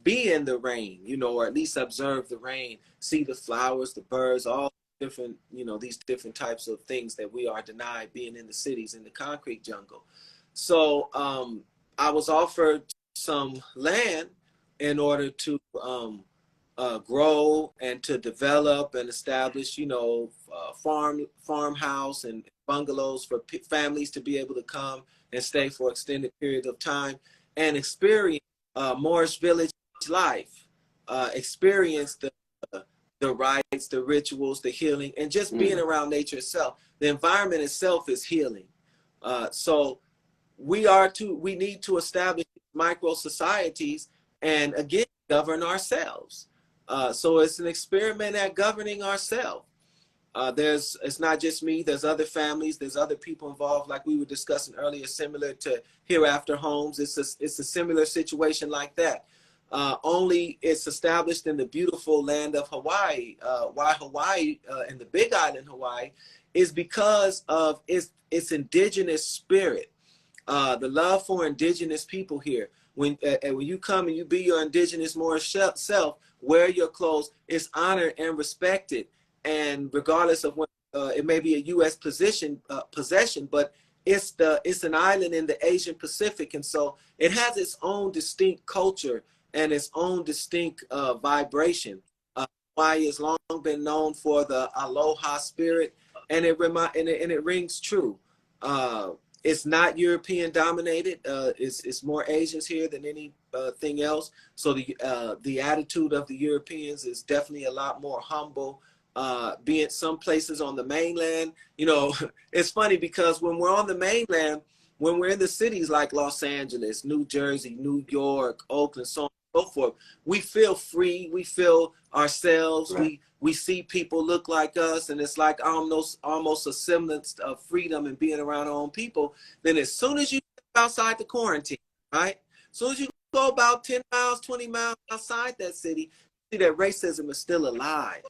be in the rain, you know, or at least observe the rain, see the flowers, the birds, all different, you know, these different types of things that we are denied being in the cities, in the concrete jungle. So I was offered some land in order to grow and to develop and establish, you know, farmhouse and bungalows for families to be able to come and stay for extended period of time and experience Moorish village life, experience the rites, the rituals, the healing, and just being around nature itself. The environment itself is healing. So we need to establish micro societies and again govern ourselves. So it's an experiment at governing ourselves. It's not just me. There's other families. There's other people involved, like we were discussing earlier, similar to Hereafter Homes. It's a similar situation like that. Only it's established in the beautiful land of Hawaii. Why Hawaii and the Big Island Hawaii is because of its indigenous spirit, the love for indigenous people here. When you come and you be your indigenous Moorish self, wear your clothes, it's honored and respected. And regardless of what it may be a U.S. possession, but it's an island in the Asian Pacific, and so it has its own distinct culture and its own distinct vibration. Hawaii has long been known for the aloha spirit, and it rings true. It's not European dominated. It's more Asians here than anything else. So the attitude of the Europeans is definitely a lot more humble. Being some places on the mainland, you know, it's funny because when we're on the mainland, when we're in the cities like Los Angeles, New Jersey, New York, Oakland, so on and so forth, we feel free. We feel ourselves. Right. We see people look like us, and it's like almost a semblance of freedom and being around our own people. Then as soon as you get outside the quarantine, right? As soon as you go about 10 miles, 20 miles outside that city, you see that racism is still alive.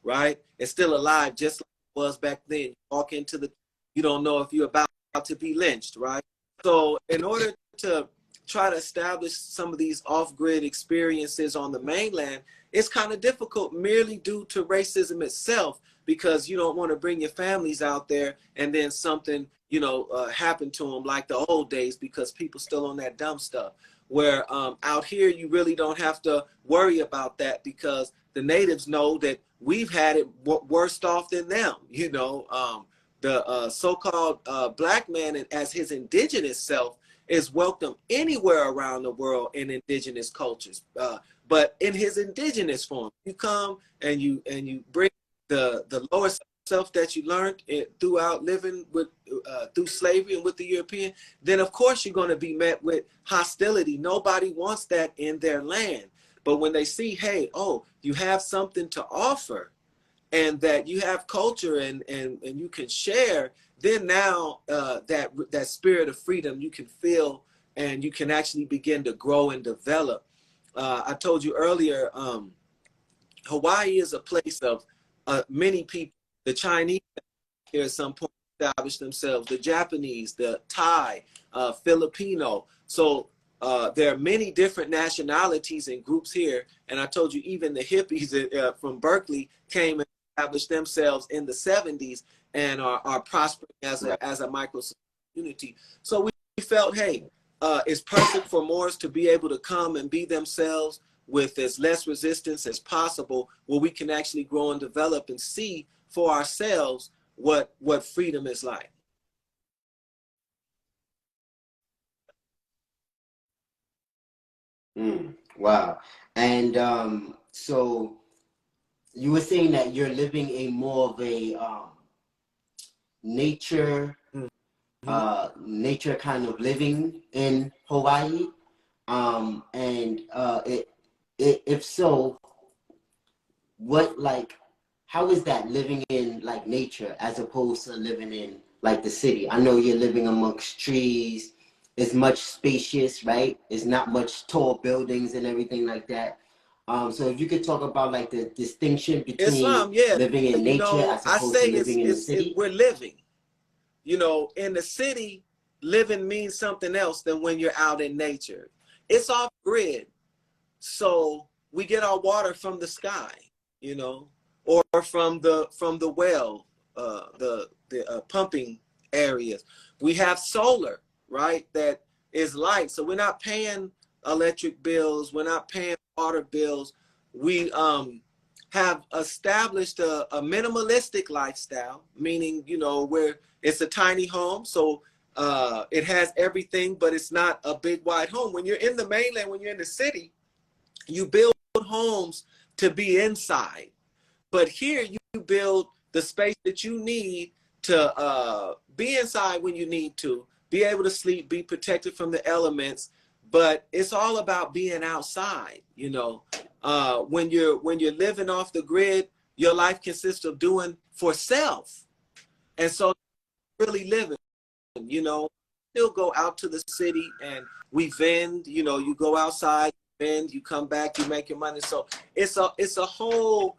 Right? It's still alive just like it was back then. You walk into you don't know if you're about to be lynched, right? So in order to try to establish some of these off-grid experiences on the mainland, it's kind of difficult merely due to racism itself, because you don't want to bring your families out there and then something, you know, happen to them like the old days, because people still on that dumb stuff. Where out here, you really don't have to worry about that, because the natives know that we've had it worse off than them. You know, the so-called black man as his indigenous self is welcome anywhere around the world in indigenous cultures. But in his indigenous form, you come and you bring the lower yourself that you learned throughout living with through slavery and with the European, then of course you're going to be met with hostility. Nobody wants that in their land. But when they see, hey, oh, you have something to offer, and that you have culture and you can share, then now that spirit of freedom you can feel, and you can actually begin to grow and develop. I told you earlier, Hawaii is a place of many people. The Chinese here at some point established themselves, the Japanese, the Thai, Filipino. So there are many different nationalities and groups here. And I told you even the hippies from Berkeley came and established themselves in the 70s and are prospering as a micro community. So we felt, hey, it's perfect for Moors to be able to come and be themselves with as less resistance as possible, where we can actually grow and develop and see for ourselves what freedom is like. Wow. And so you were saying that you're living a more of a nature nature kind of living in Hawaii. And if so, what, like, how is that living in like nature as opposed to living in like the city? I know you're living amongst trees. It's much spacious, right? It's not much tall buildings and everything like that. So if you could talk about like the distinction between Islam, yeah, living in you nature know, as I opposed say to living in the city. we're living. You know, in the city, living means something else than when you're out in nature. It's off grid. So we get our water from the sky, you know, or from the well, the pumping areas. We have solar, right? That is light. So we're not paying electric bills. We're not paying water bills. We have established a minimalistic lifestyle, meaning, you know, where it's a tiny home. So it has everything, but it's not a big wide home. When you're in the mainland, when you're in the city, you build homes to be inside. But here you build the space that you need to be inside when you need to, be able to sleep, be protected from the elements. But it's all about being outside, you know. When you're living off the grid, your life consists of doing for self. And so really living, you know, still go out to the city and we vend, you know, you go outside, vend, you come back, you make your money. So it's a whole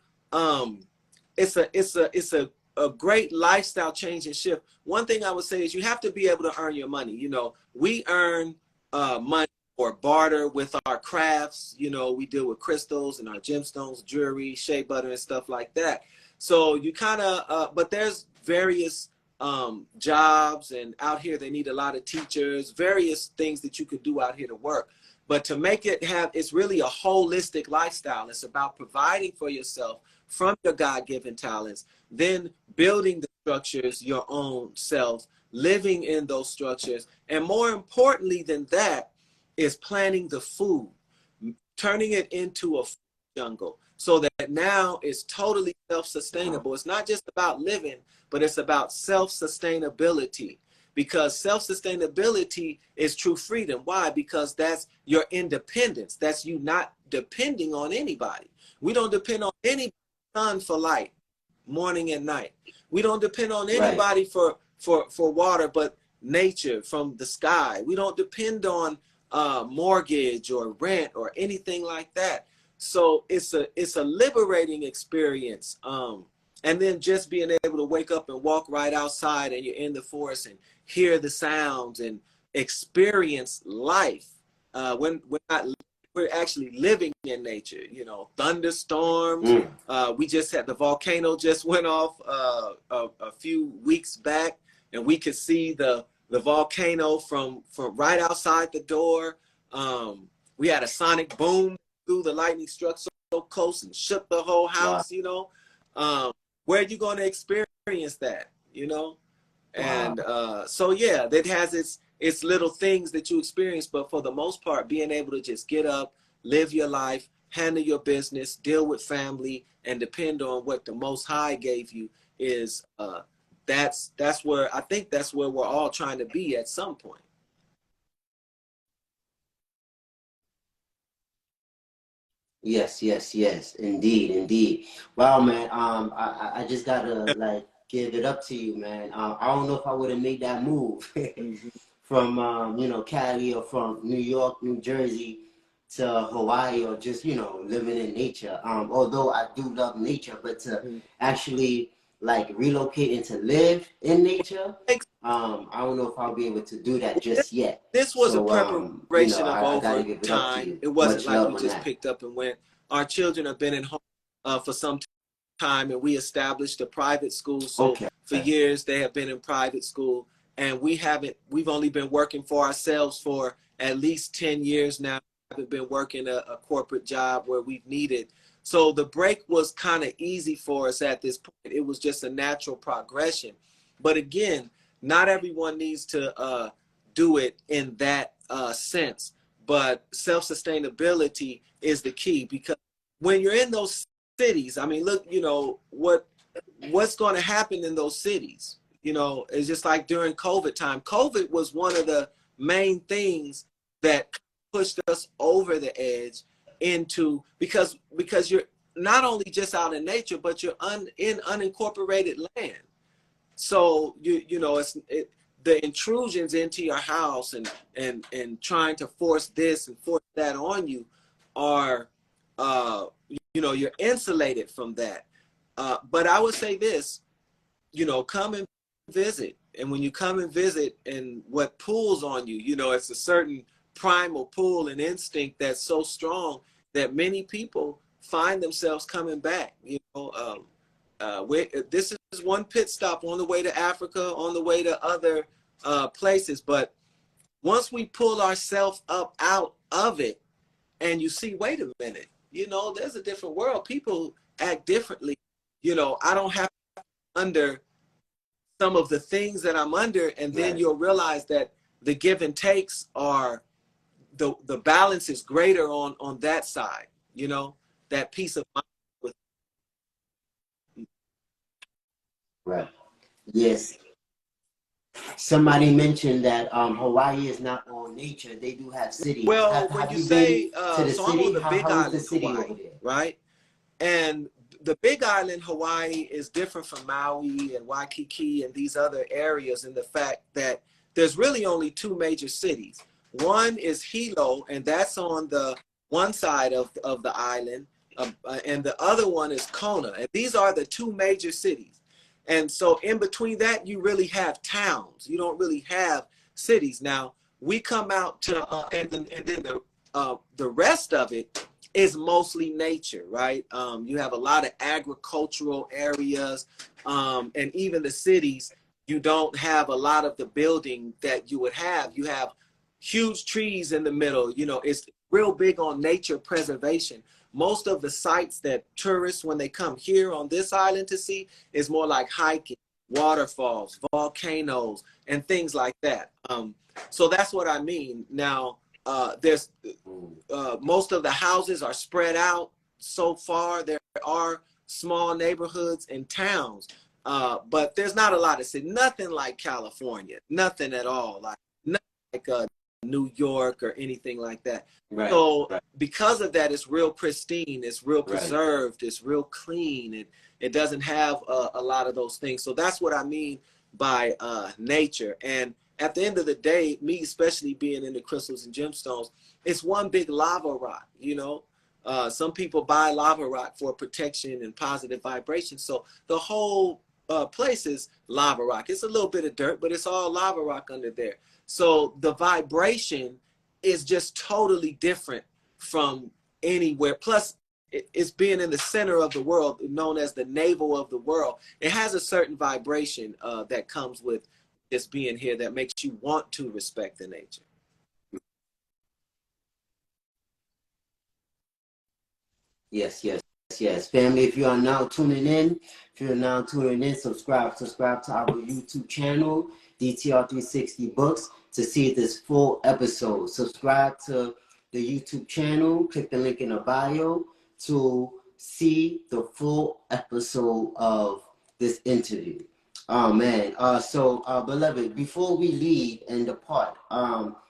it's a great lifestyle change and shift. One thing I would say is you have to be able to earn your money. You know, we earn money or barter with our crafts. You know, we deal with crystals and our gemstones, jewelry, shea butter, and stuff like that. So you kind of, but there's various jobs, and out here they need a lot of teachers, various things that you could do out here to work. But to make it it's really a holistic lifestyle. It's about providing for yourself from your God-given talents, then building the structures your own self, living in those structures. And more importantly than that is planting the food, turning it into a food jungle so that now it's totally self-sustainable. It's not just about living, but it's about self-sustainability, because self-sustainability is true freedom. Why? Because that's your independence. That's you not depending on anybody. We don't depend on any sun for light, morning and night. We don't depend on anybody for water, but nature from the sky. We don't depend on mortgage or rent or anything like that. So it's a liberating experience. And then just being able to wake up and walk right outside and you're in the forest and hear the sounds and experience life. We're actually living in nature, you know, thunderstorms. We just had the volcano just went off a few weeks back, and we could see the volcano from right outside the door. We had a sonic boom through, the lightning struck so close and shook the whole house, you know. Where are you going to experience that, you know? And so, yeah, that has its little things that you experience. But for the most part, being able to just get up, live your life, handle your business, deal with family, and depend on what the Most High gave you is that's where I think that's where we're all trying to be at some point. Yes, yes, yes, indeed, indeed. Wow, man. I just gotta like give it up to you, man. I don't know if I would have made that move Mm-hmm. from you know, Cali or from New York, New Jersey to Hawaii, or just, you know, living in nature. Although I do love nature, but to actually like relocate and to live in nature, I don't know if I'll be able to do that just yet. This was a So you know, preparation of I gotta over give it up to time. you. It wasn't Much like love we on just that. picked up and went. Our children have been in home for some time, and we established a private school. So Okay. for years they have been in private school, and we've only been working for ourselves for at least 10 years now. We haven't been working a corporate job where we've needed. So the break was kind of easy for us at this point. It was just a natural progression. But again, not everyone needs to do it in that sense. But self-sustainability is the key, because when you're in those cities, I mean, look, you know, what's going to happen in those cities? You know, it's just like during COVID time. COVID was one of the main things that pushed us over the edge into, because you're not only just out in nature, but you're in unincorporated land. So you know, the intrusions into your house and trying to force this and force that on you are you know, you're insulated from that. But I would say this, you know, come and visit. And when you come and visit, and what pulls on you, you know, it's a certain primal pull and instinct that's so strong that many people find themselves coming back. You know, this is one pit stop on the way to Africa, on the way to other places. But once we pull ourselves up out of it, and you see, wait a minute, you know, there's a different world. People act differently. You know, I don't have under some of the things that I'm under, and then Right. you'll realize that the give and takes are the balance is greater on that side. You know, that peace of mind. With Right. Yes. Somebody mentioned that Hawaii is not all nature. They do have cities. well, when Have you you been say to the so, I'm on city? the Big How is the Island, city over Hawaii, there? right? And the Big Island, Hawaii, is different from Maui and Waikiki and these other areas in the fact that there's really only two major cities. One is Hilo, and that's on the one side of the island, and the other one is Kona. And these are the two major cities. And so in between that, you really have towns. You don't really have cities. Now, we come out to, and then the rest of it is mostly nature, right? You have a lot of agricultural areas, and even the cities, you don't have a lot of the building that you would have. You have huge trees in the middle. You know, it's real big on nature preservation. Most of the sites that tourists, when they come here on this island to see, is more like hiking, waterfalls, volcanoes, and things like that. So that's what I mean. Now, there's most of the houses are spread out so far. There are small neighborhoods and towns, but there's not a lot of city. Nothing like California. Nothing at all. Nothing like New York or anything like that. Right. So Right. because of that, it's real pristine. It's real preserved. Right. It's real clean. It doesn't have a lot of those things. So that's what I mean by nature. And at the end of the day, me especially being in the crystals and gemstones, it's one big lava rock. You know, some people buy lava rock for protection and positive vibration. So the whole place is lava rock. It's a little bit of dirt, but it's all lava rock under there. So the vibration is just totally different from anywhere. Plus, it's being in the center of the world, known as the navel of the world. It has a certain vibration that comes with just being here that makes you want to respect the nature. Yes, yes, yes. Family, if you are now tuning in, subscribe to our YouTube channel, DTR 360 Books, to see this full episode. Subscribe to the YouTube channel, click the link in the bio to see the full episode of this interview. Oh man. So beloved, before we leave and depart,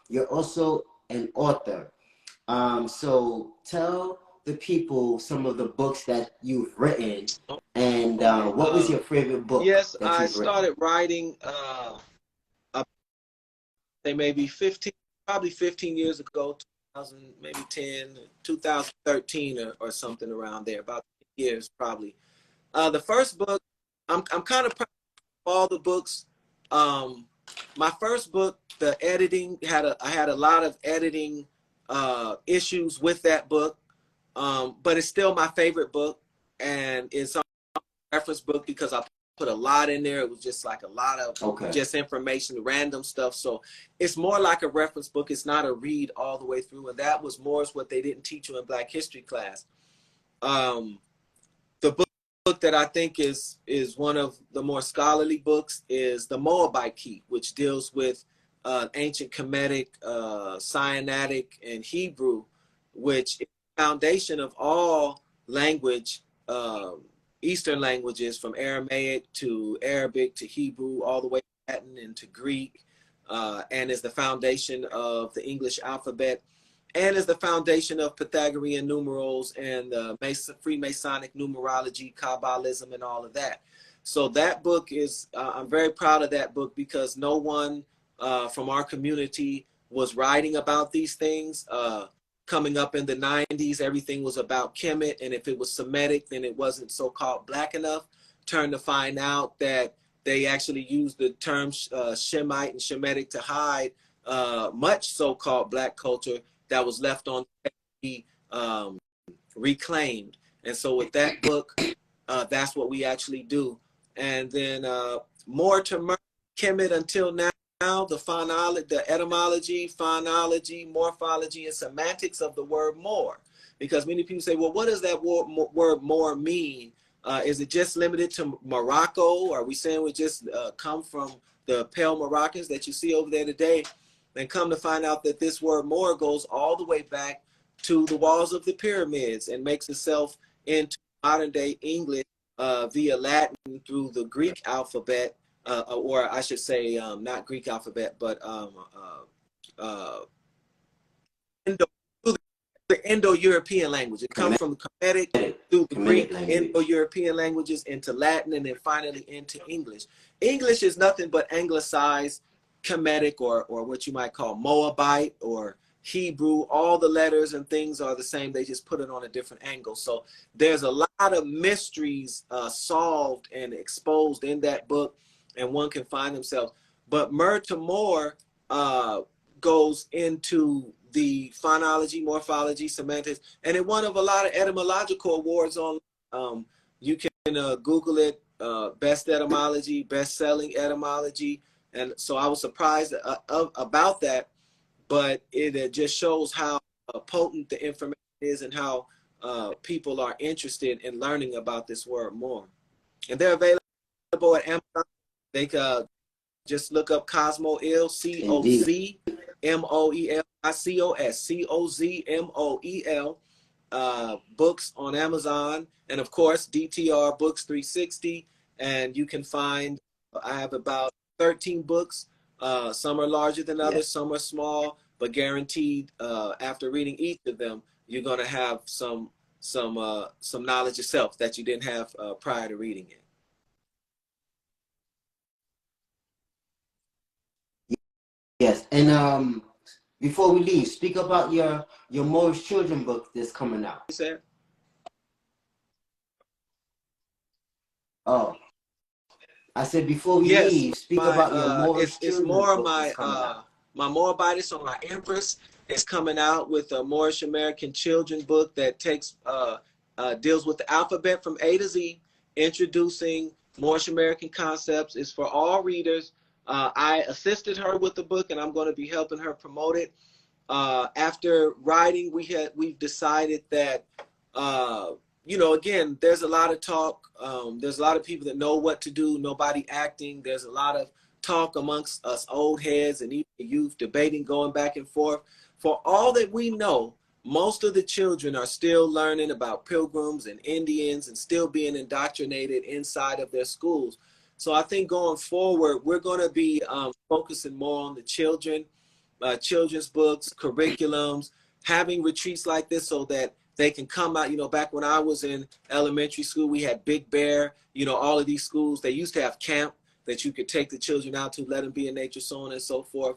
you're also an author. So tell the people some of the books that you've written, and what was your favorite book Yes, that I you've written? started writing, they maybe 15, probably 15 years ago, 2000, maybe 10, 2013 or something around there, about years probably. The first book, I'm kind of proud of all the books. Um, my first book, the editing I had a lot of editing issues with that book, but it's still my favorite book, and it's a reference book because I put a lot in there. It was just like a lot of just information, random stuff. So it's more like a reference book. It's not a read all the way through, and that was more what they didn't teach you in Black History class. The book that I think is one of the more scholarly books is The Moabite Keep, which deals with ancient Kemetic, Sinaitic, and Hebrew, which is the foundation of all language, Eastern languages, from Aramaic to Arabic to Hebrew, all the way to Latin and to Greek, and is the foundation of the English alphabet, and is the foundation of Pythagorean numerals and Freemasonic numerology, Kabbalism, and all of that. So that book is, I'm very proud of that book because no one from our community was writing about these things. Coming up in the 90s, everything was about Kemet, and if it was Semitic, then it wasn't so-called Black enough. Turned to find out that they actually used the term Shemite and Shemitic to hide much so-called Black culture that was left on be reclaimed. And so with that book, that's what we actually do. And then more to Kemet until now, the phonology, the etymology, phonology, morphology, and semantics of the word moor. Because many people say, well, what does that word moor mean? Is it just limited to Morocco? Are we saying we just come from the pale Moroccans that you see over there today? And come to find out that this word moor goes all the way back to the walls of the pyramids and makes itself into modern day English via Latin through the Greek alphabet, or I should say not Greek alphabet, but the Indo-European language. It comes from Kemetic through the Greek, Indo-European languages into Latin, and then finally into English. English is nothing but anglicized Kemetic, or what you might call Moabite or Hebrew. All the letters and things are the same. They just put it on a different angle. So there's a lot of mysteries solved and exposed in that book, and one can find themselves. But Mer to Moor goes into the phonology, morphology, semantics, and it won of a lot of etymological awards on. You can Google it, best etymology, best-selling etymology, and so I was surprised about that. But it just shows how potent the information is and how people are interested in learning about this word more. And they're available at Amazon. They can just look up Cozmo, Cozmoel, Cozmoel, books on Amazon, and of course DTR Books 360. And you can find, I have about 13 books. Some are larger than others, some are small, but guaranteed after reading each of them, you're going to have some knowledge yourself that you didn't have prior to reading it. Yes, and before we leave, speak about your Moorish children book that's coming out. You said? Oh, I said before we leave, speak about your Moorish children book that's coming out. My Moabites on my Empress is coming out with a Moorish American children book that takes deals with the alphabet from A to Z, introducing Moorish American concepts. It's for all readers. I assisted her with the book, and I'm going to be helping her promote it. After writing, we've decided that again, there's a lot of talk. There's a lot of people that know what to do. Nobody acting. There's a lot of talk amongst us old heads and even youth debating, going back and forth. For all that we know, most of the children are still learning about pilgrims and Indians and still being indoctrinated inside of their schools. So I think going forward, we're going to be focusing more on the children, children's books, curriculums, having retreats like this so that they can come out. You know, back when I was in elementary school, we had Big Bear, you know, all of these schools, they used to have camp that you could take the children out to, let them be in nature, so on and so forth.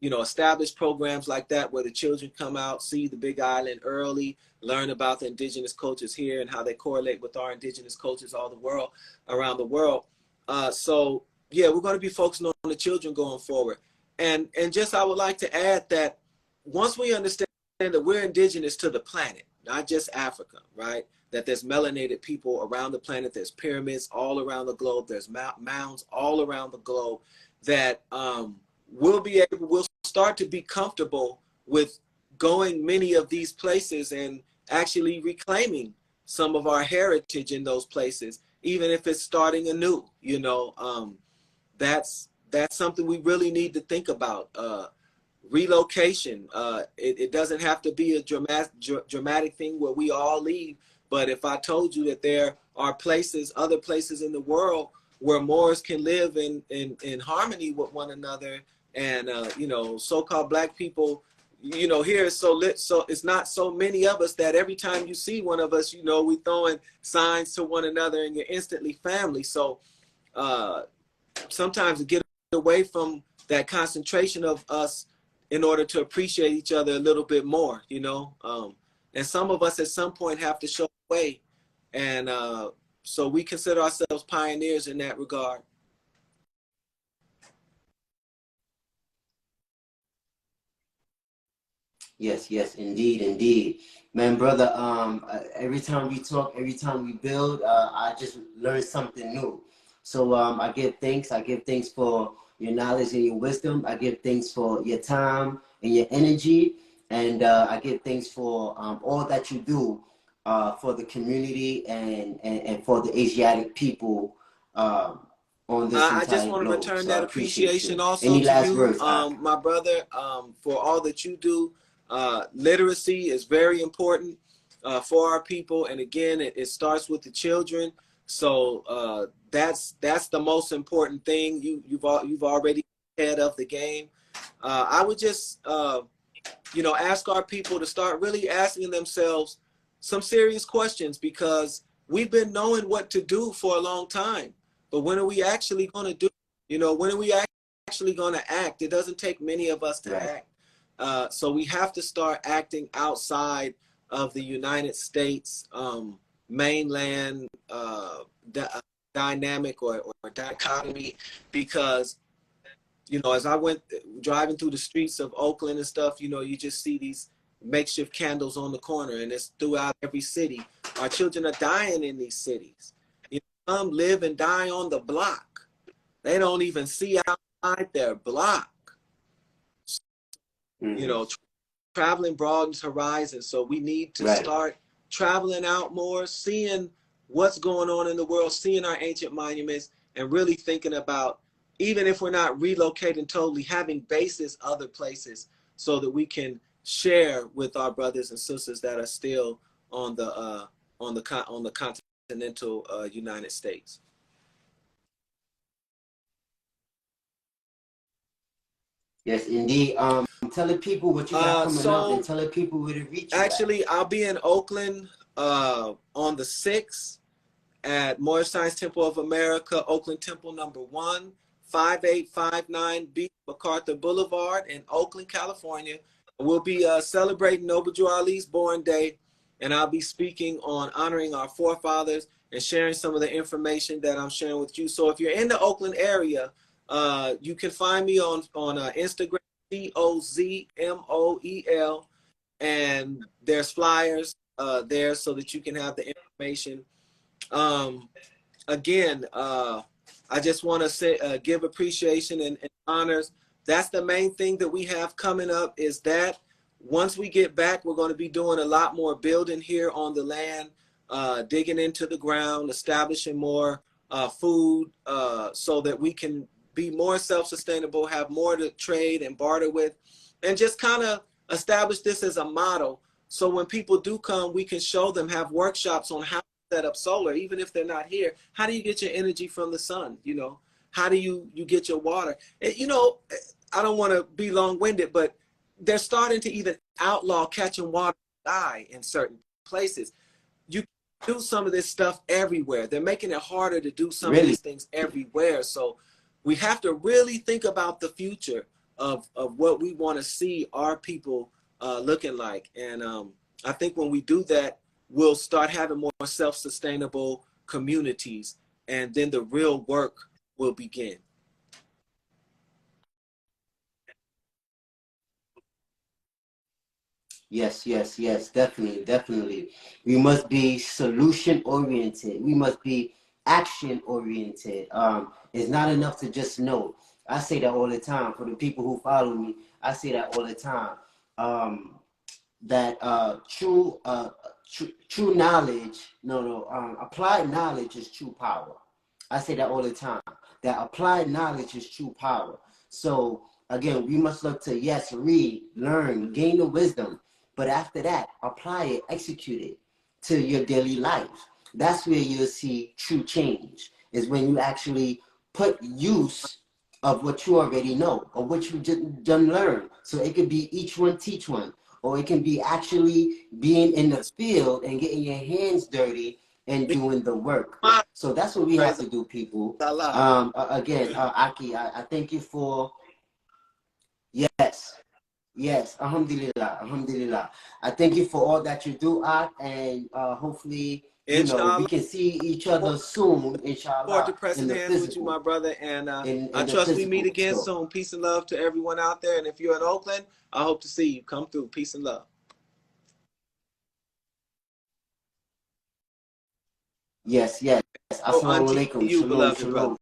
You know, establish programs like that where the children come out, see the Big Island early, learn about the indigenous cultures here and how they correlate with our indigenous cultures all the world, around the world. So yeah, we're going to be focusing on the children going forward. And just I would like to add that once we understand that we're indigenous to the planet, not just Africa, right? That there's melanated people around the planet, there's pyramids all around the globe, there's mounds all around the globe, that we'll start to be comfortable with going many of these places and actually reclaiming some of our heritage in those places, even if it's starting anew. You know, that's something we really need to think about. Relocation. It doesn't have to be a dramatic thing where we all leave. But if I told you that there are places, other places in the world where Moors can live in harmony with one another, and you know, so-called black people, you know, here is so lit, so it's not so many of us that every time you see one of us, you know, we throwing signs to one another and you're instantly family. So sometimes to get away from that concentration of us in order to appreciate each other a little bit more, you know, and some of us at some point have to show the way, and so we consider ourselves pioneers in that regard. Yes, yes, indeed, indeed. Man, brother, every time we talk, every time we build, I just learn something new. So I give thanks. I give thanks for your knowledge and your wisdom. I give thanks for your time and your energy. And I give thanks for all that you do for the community and for the Asiatic people on this I just entire want to globe. return So I that appreciate appreciation you. also Any to last you, words, Ak? my brother, for all that you do. Literacy is very important for our people, and again, it starts with the children. So that's the most important thing. You've already ahead of the game. I would just you know, ask our people to start really asking themselves some serious questions, because we've been knowing what to do for a long time. But when are we actually going to do? You know, when are we actually going to act? It doesn't take many of us to Right. act. So we have to start acting outside of the United States mainland dynamic or dichotomy, because you know, as I went driving through the streets of Oakland and stuff, you know, you just see these makeshift candles on the corner, and it's throughout every city. Our children are dying in these cities. You know, some live and die on the block. They don't even see outside their block. You Mm-hmm. know, traveling broadens horizons, so we need to Right. start traveling out more, seeing what's going on in the world, seeing our ancient monuments, and really thinking about, even if we're not relocating totally, having bases other places so that we can share with our brothers and sisters that are still on the continental United States. Yes, indeed. Tell the people what you got coming up, and So tell the people where to reach you at. actually, I'll be in Oakland on the 6th at Moorish Science Temple of America, Oakland Temple number 1, 5859B MacArthur Boulevard in Oakland, California. We'll be celebrating Noble Drew Ali's born day, and I'll be speaking on honoring our forefathers and sharing some of the information that I'm sharing with you. So if you're in the Oakland area, you can find me on Instagram, COZMOEL, and there's flyers there so that you can have the information. Um, Again, I just want to say, give appreciation and honors. That's the main thing that we have coming up, is that once we get back, we're going to be doing a lot more building here on the land, digging into the ground, establishing more food so that we can be more self-sustainable, have more to trade and barter with, and just kind of establish this as a model. So when people do come, we can show them, have workshops on how to set up solar, even if they're not here. How do you get your energy from the sun? You know, how do you get your water? You know, I don't want to be long-winded, but they're starting to even outlaw catching water in certain places. You can do some of this stuff everywhere. They're making it harder to do some of Really? these things everywhere. So we have to really think about the future of what we want to see our people looking like. And I think when we do that, we'll start having more self-sustainable communities, and then the real work will begin. Yes, yes, yes, definitely, definitely. We must be solution oriented. We must be action oriented. It's not enough to just know. I say that all the time. For the people who follow me, I say that all the time. Um, that true knowledge, applied knowledge is true power. I say that all the time. That applied knowledge is true power. So again, we must look to, yes, read, learn, gain the wisdom, but after that, apply it, execute it to your daily life. That's where you'll see true change, is when you actually put use of what you already know, or what you just done learn. So it could be each one teach one, or it can be actually being in the field and getting your hands dirty and doing the work. So that's what we have Praise to do, people. Allah. Again, Aki, I thank you for, yes, yes, alhamdulillah, alhamdulillah. I thank you for all that you do, Ak, and hopefully, we Inshallah. can see each other soon, Forward to inshallah, in pressing the hands with you, my physical, brother. And I in the trust we meet physical. again So, soon. Peace and love to everyone out there. And if you're in Oakland, I hope to see you. Come through. Peace and love. yes, yes. Oh, Assalamu unto alaikum. you, Shalom, beloved brother. shalom.